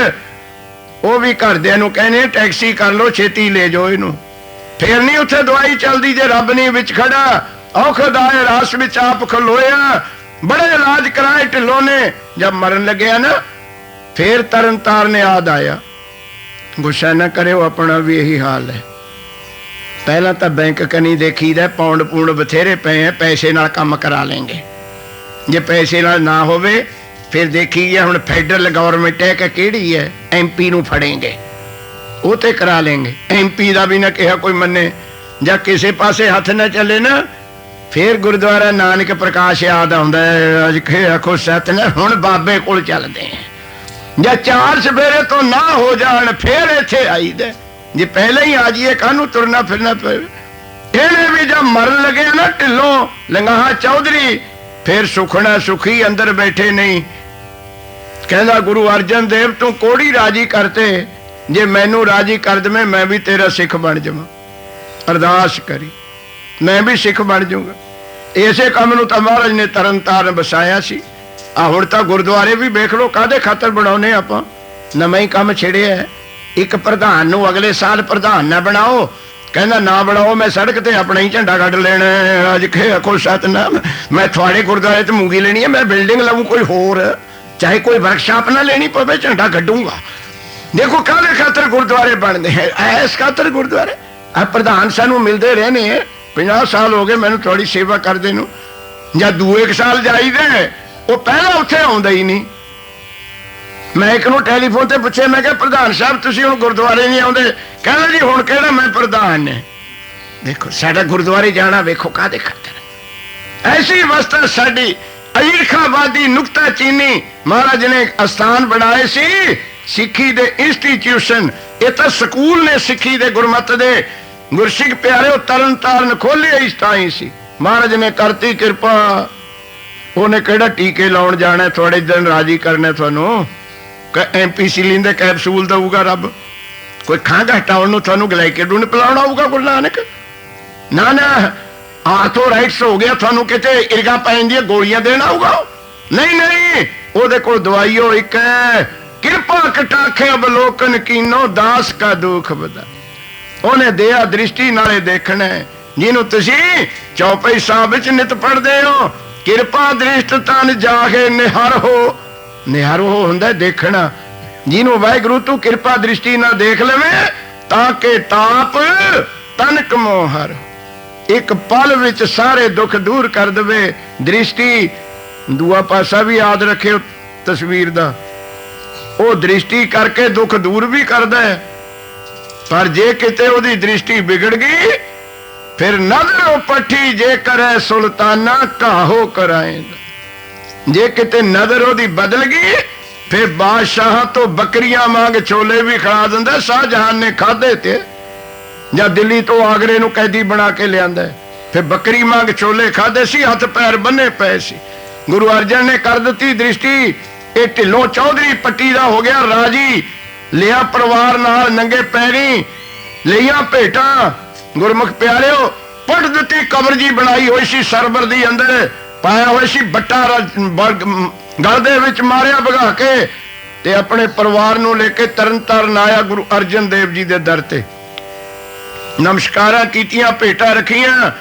ਉਹ ਵੀ ਘਰਦਿਆਂ ਨੂੰ ਕਹਿੰਦੇ ਟੈਕਸੀ ਕਰ ਲਓ ਛੇਤੀ ਲੈ ਜਾਓ ਇਹਨੂੰ। ਫਿਰ ਨਹੀਂ ਉੱਥੇ ਦਵਾਈ ਚੱਲਦੀ ਜੇ ਰੱਬ ਨਹੀਂ ਵਿੱਚ ਖੜਾ। ਔਖਦ ਆਏ ਰਾਸ ਵਿੱਚ ਆਪ ਖਲੋਇਆ। ਬੜੇ ਇਲਾਜ ਕਰਾਏ ਢਿੱਲੋਂ ਨੇ। ਜਦ ਮਰਨ ਲੱਗਿਆ ਨਾ ਫਿਰ ਤਰਨ ਤਾਰਨ ਯਾਦ ਆਇਆ। ਗੁੱਸਾ ਨਾ ਕਰਿਓ, ਆਪਣਾ ਵੀ ਇਹੀ ਹਾਲ ਹੈ। ਪਹਿਲਾਂ ਤਾਂ ਬੈਂਕ ਕਨੀ ਦੇਖੀਦਾ ਪੌਂਡ ਪੂੰਡ ਬਥੇਰੇ ਪਏ ਹੈ, ਪੈਸੇ ਨਾਲ ਕੰਮ ਕਰਾ ਲੈਂਗੇ। ਜੇ ਪੈਸੇ ਨਾਲ ਨਾ ਹੋਵੇ ਫਿਰ ਦੇਖੀਏ ਹੁਣ ਫੈਡਰਲ ਗਵਰਨਮੈਂਟ ਹੈ ਕਿ ਕਿਹੜੀ ਹੈ, MP ਨੂੰ ਫੜेंगे, ਉਹ ਤੇ ਕਰਾ ਲੈਂਗੇ। MP ਦਾ ਵੀ ਨਾ ਕਿਹਾ ਕੋਈ ਮੰਨੇ। ਜਾਂ ਕਿਸੇ ਪਾਸੇ ਹੱਥ ਨਾ ਚੱਲੇ ਨਾ ਫਿਰ ਗੁਰਦੁਆਰਾ ਨਾਨਕ ਪ੍ਰਕਾਸ਼ ਯਾਦ ਆਉਂਦਾ। ਅੱਜ ਆਖੋ ਸਤਿਨਾਮ, ਹੁਣ ਬਾਬੇ ਕੋਲ ਚੱਲਦੇ ਆ। ਜਾਂ ਚਾਰ ਸਵੇਰੇ ਤੋਂ ਨਾ ਹੋ ਜਾਣ ਫਿਰ ਇੱਥੇ ਆਈਦਾ। ਜੇ ਪਹਿਲਾਂ ਹੀ ਆ ਜਾਈਏ ਕਾਹਨੂੰ ਤੁਰਨਾ ਫਿਰਨਾ ਪਵੇ। ਇਹਨੇ ਵੀ ਜਦ ਮਰਨ ਲੱਗੇ ਨਾ ਢਿੱਲੋਂ ਲੰਗਾਹਾ ਚੌਧਰੀ, ਫਿਰ ਸੁਖਣਾ ਸੁਖੀ ਅੰਦਰ ਬੈਠੇ ਨਹੀਂ। ਕਹਿੰਦਾ ਗੁਰੂ ਅਰਜਨ ਦੇਵ ਤੂੰ ਕੋੜੀ ਰਾਜੀ ਕਰਤੇ, ਜੇ ਮੈਨੂੰ ਰਾਜੀ ਕਰ ਦਵੇਂ ਮੈਂ ਵੀ ਤੇਰਾ ਸਿੱਖ ਬਣ ਜਾਵਾਂ। ਅਰਦਾਸ ਕਰੀ ਮੈਂ ਵੀ ਸਿੱਖ ਬਣ ਜਾਊਂਗਾ। ਇਸੇ ਕੰਮ ਨੂੰ ਤਾਂ ਮਹਾਰਾਜ ਨੇ ਤਰਨ ਤਾਰਨ ਵਸਾਇਆ ਸੀ। ਆ ਹੁਣ ਤਾਂ ਗੁਰਦੁਆਰੇ ਵੀ ਵੇਖ ਲਓ ਕਾਹਦੇ ਖਾਤਰ ਬਣਾਉਨੇ ਆਪਾਂ। ਨਵਾਂ ਹੀ ਕੰਮ ਛਿੜਿਆ। ਇੱਕ ਪ੍ਰਧਾਨ ਨੂੰ ਅਗਲੇ ਸਾਲ ਪ੍ਰਧਾਨ ਨਾ ਬਣਾਓ, ਕਹਿੰਦਾ ਨਾ ਬਣਾਓ ਮੈਂ ਸੜਕ ਤੇ ਆਪਣਾ ਹੀ ਝੰਡਾ ਕੱਢ ਲੈਣਾ। ਅੱਜ ਆਖੋ ਸਤਨਾਮ, ਮੈਂ ਤੁਹਾਡੇ ਗੁਰਦੁਆਰੇ ਤੇ ਮੂੰਗੀ ਲੈਣੀ ਹੈ, ਮੈਂ ਬਿਲਡਿੰਗ ਲਵਾਂ ਕੋਈ ਹੋਰ, ਚਾਹੇ ਕੋਈ ਵਰਕਸ਼ਾਪ ਨਾ ਲੈਣੀ ਪਵੇ, ਝੰਡਾ ਕੱਢੂੰਗਾ। ਦੇਖੋ ਕਾਹਦੇ ਖਾਤਰ ਗੁਰਦੁਆਰੇ ਬਣਦੇ ਹੈ, ਇਸ ਖਾਤਰ ਗੁਰਦੁਆਰੇ। ਆ ਪ੍ਰਧਾਨ ਸਾਨੂੰ ਮਿਲਦੇ ਰਹੇ ਨੇ 50 ਸਾਲ ਹੋ ਗਏ ਮੈਨੂੰ ਥੋੜੀ ਸੇਵਾ ਕਰਦੇ ਨੂੰ। ਜਾਂ ਦੂਏ ਸਾਲ ਜਾਈਦਾ ਉਹ ਪਹਿਲਾਂ ਉੱਥੇ ਆਉਂਦਾ ਹੀ ਨਹੀਂ। ਮੈਂ ਇੱਕ ਨੂੰ ਟੈਲੀਫੋਨ ਤੇ ਪੁੱਛਿਆ, ਮੈਂ ਕਿਹਾ ਪ੍ਰਧਾਨ ਸਾਹਿਬ ਤੁਸੀਂ ਹੁਣ ਗੁਰਦੁਆਰੇ ਨਹੀਂ ਆਉਂਦੇ? ਕਹਿੰਦਾ ਜੀ ਹੁਣ ਕਿਹੜਾ ਮੈਂ ਪ੍ਰਧਾਨ ਨੇ। ਦੇਖੋ ਸਾਡਾ ਗੁਰਦੁਆਰੇ ਜਾਣਾ ਵੇਖੋ ਕਾਹਦੇ ਖਾਤਰ। ਐਸੀ ਅਵਸਥਾ ਸਾਡੀ। ਈਰਖਾਵਾਦੀ ਨੁਕਤਾ ਚੀਨੀ ਮਹਾਰਾਜ ਨੇ ਅਸਥਾਨ ਬਣਾਏ ਸੀ ਸਿੱਖੀ ਦੇ ਇੰਸਟੀਟਿਊਸ਼ਨ। ਇਹ ਤਾਂ ਸਕੂਲ ਨੇ ਸਿੱਖੀ ਦੇ ਗੁਰਮਤ ਦੇ। ਗੁਰਸਿੱਖ ਪਿਆਰਿਓ ਤਰਨ ਤਾਰਨ ਖੋਲੇ ਇਸ ਤਾਂ ਹੀ ਸੀ। ਮਹਾਰਾਜ ਨੇ ਕਰਤੀ ਕਿਰਪਾ। ਉਹਨੇ ਕਿਹੜਾ ਟੀਕੇ ਲਾਉਣ ਜਾਣਾ, ਥੋੜੇ ਦਿਨ ਰਾਜੀ ਕਰਨੇ ਤੁਹਾਨੂੰ। ਐਮਪੀਸੀਲਿਨ ਦੇ ਕੈਪਸੂਲ ਦਊਗਾ ਰੱਬ। ਕੋਈ ਖੰਘ ਹਟਾਉਣ ਨੂੰ ਤੁਹਾਨੂੰ ਗਲਾਈਕੇਡੂਨ ਪਿਲਾਉਣਾ ਹੋਊਗਾ ਗੁਰੂ ਨਾਨਕ? ਨਾ ਨਾ, ਆਰਥੋਰਾਈਟਸ ਹੋ ਗਿਆ ਤੁਹਾਨੂੰ ਕਿਤੇ ਇਰਗਾ ਪੈ ਜਾਂਦੀ ਹੈ ਗੋਲੀਆਂ ਦੇਣਾ ਹੋਊਗਾ? ਨਹੀਂ ਨਹੀਂ, ਉਹਦੇ ਕੋਲ ਦਵਾਈ ਹੋ ਇੱਕ ਹੈ, ਕਿਰਪਾ ਕਟਾਖੇ ਅਵਲੋਕਨ ਕੀਨੋ ਦਾਸ ਕਾ ਦੁੱਖ ਬਦਾ। ਉਹਨੇ ਦਇਆ ਦ੍ਰਿਸ਼ਟੀ ਨਾਲੇ ਦੇਖਣਾ। ਜਿਹਨੂੰ ਤੁਸੀਂ ਚੌਪਈ ਸਾਹਿਬ ਵਿੱਚ ਨਿਤ ਪੜ੍ਹਦੇ ਹੋ, ਕਿਰਪਾ ਦ੍ਰਿਸ਼ਟ ਤਨ ਜਾਗੇ ਨਿਹਾਰੋ। ਨਿਹਾਰੋ ਹੁੰਦਾ ਦੇਖਣਾ। ਜਿਹਨੂੰ ਵਾਹਿਗੁਰੂ ਤੂੰ ਕਿਰਪਾ ਦ੍ਰਿਸ਼ਟੀ ਨਾਲ ਦੇਖ ਲਵੇਂ ਤਾਂ ਕਿ ਤਾਪ ਤਨਕ ਮੋਹਰ, ਇੱਕ ਪਲ ਵਿੱਚ ਸਾਰੇ ਦੁੱਖ ਦੂਰ ਕਰ ਦੇਵੇ। ਦ੍ਰਿਸ਼ਟੀ ਦੂਆ ਪਾਸਾ ਵੀ ਯਾਦ ਰੱਖਿਓ ਤਸਵੀਰ ਦਾ। ਉਹ ਦ੍ਰਿਸ਼ਟੀ ਕਰਕੇ ਦੁੱਖ ਦੂਰ ਵੀ ਕਰਦਾ ਹੈ, ਪਰ ਜੇ ਕਿਤੇ ਉਹਦੀ ਦ੍ਰਿਸ਼ਟੀ ਵਿਗੜ ਗਈ ਫਿਰ ਨਜ਼ਰੋਂ ਪੱਠੀ ਜੇ ਕਰੇ ਸੁਲਤਾਨਾ ਕਾਹੋ ਕਰਾਏਂਦਾ। ਜੇ ਕਿਤੇ ਨਜ਼ਰ ਉਹਦੀ ਬਦਲ ਗਈ ਫਿਰ ਬਾਦਸ਼ਾਹਾਂ ਤੋਂ ਬੱਕਰੀਆਂ ਮੰਗ ਛੋਲੇ ਵੀ ਖਿਲਾ ਦਿੰਦਾ। ਸ਼ਾਹਜਹਾਨ ਨੇ ਖਾਧੇ ਤੇ ਜਾਂ ਦਿੱਲੀ ਤੋਂ ਆਗਰੇ ਨੂੰ ਕੈਦੀ ਬਣਾ ਕੇ ਲਿਆਂਦਾ, ਫਿਰ ਬੱਕਰੀ ਮੰਗ ਛੋਲੇ ਖਾਧੇ ਸੀ, ਹੱਥ ਪੈਰ ਬੰਨੇ ਪਏ ਸੀ। ਗੁਰੂ ਅਰਜਨ ਨੇ ਕਰ ਦਿੱਤੀ ਦ੍ਰਿਸ਼ਟੀ। ਇਹ ਢਿੱਲੋਂ ਚੌਧਰੀ ਪੱਟੀ ਦਾ ਹੋ ਗਿਆ ਰਾਜੀ, ਲਿਆ ਪਰਿਵਾਰ ਨਾਲ ਨੰਗੇ ਪੈਰੀ, ਲਈਆਂ ਭੇਟਾਂ ਗੁਰਮੁਖ ਪਿਆਰਿਓ। ਪੁੱਟ ਦਿੱਤੀ ਕਬਰ ਜੀ ਬਣਾਈ ਹੋਈ ਸੀ ਸਰਬਰ ਦੀ, ਅੰਦਰ ਪਾਇਆ ਹੋਇਆ ਸੀ ਬੱਟਾ, ਗਲ ਦੇ ਵਿੱਚ ਮਾਰਿਆ ਭਗਾ ਕੇ, ਤੇ ਆਪਣੇ ਪਰਿਵਾਰ ਨੂੰ ਲੈ ਕੇ ਤਰਨ ਤਾਰਨ ਆਇਆ ਗੁਰੂ ਅਰਜਨ ਦੇਵ ਜੀ ਦੇ ਦਰ ਤੇ। ਨਮਸਕਾਰਾਂ ਕੀਤੀਆਂ, ਭੇਟਾਂ ਰੱਖੀਆਂ,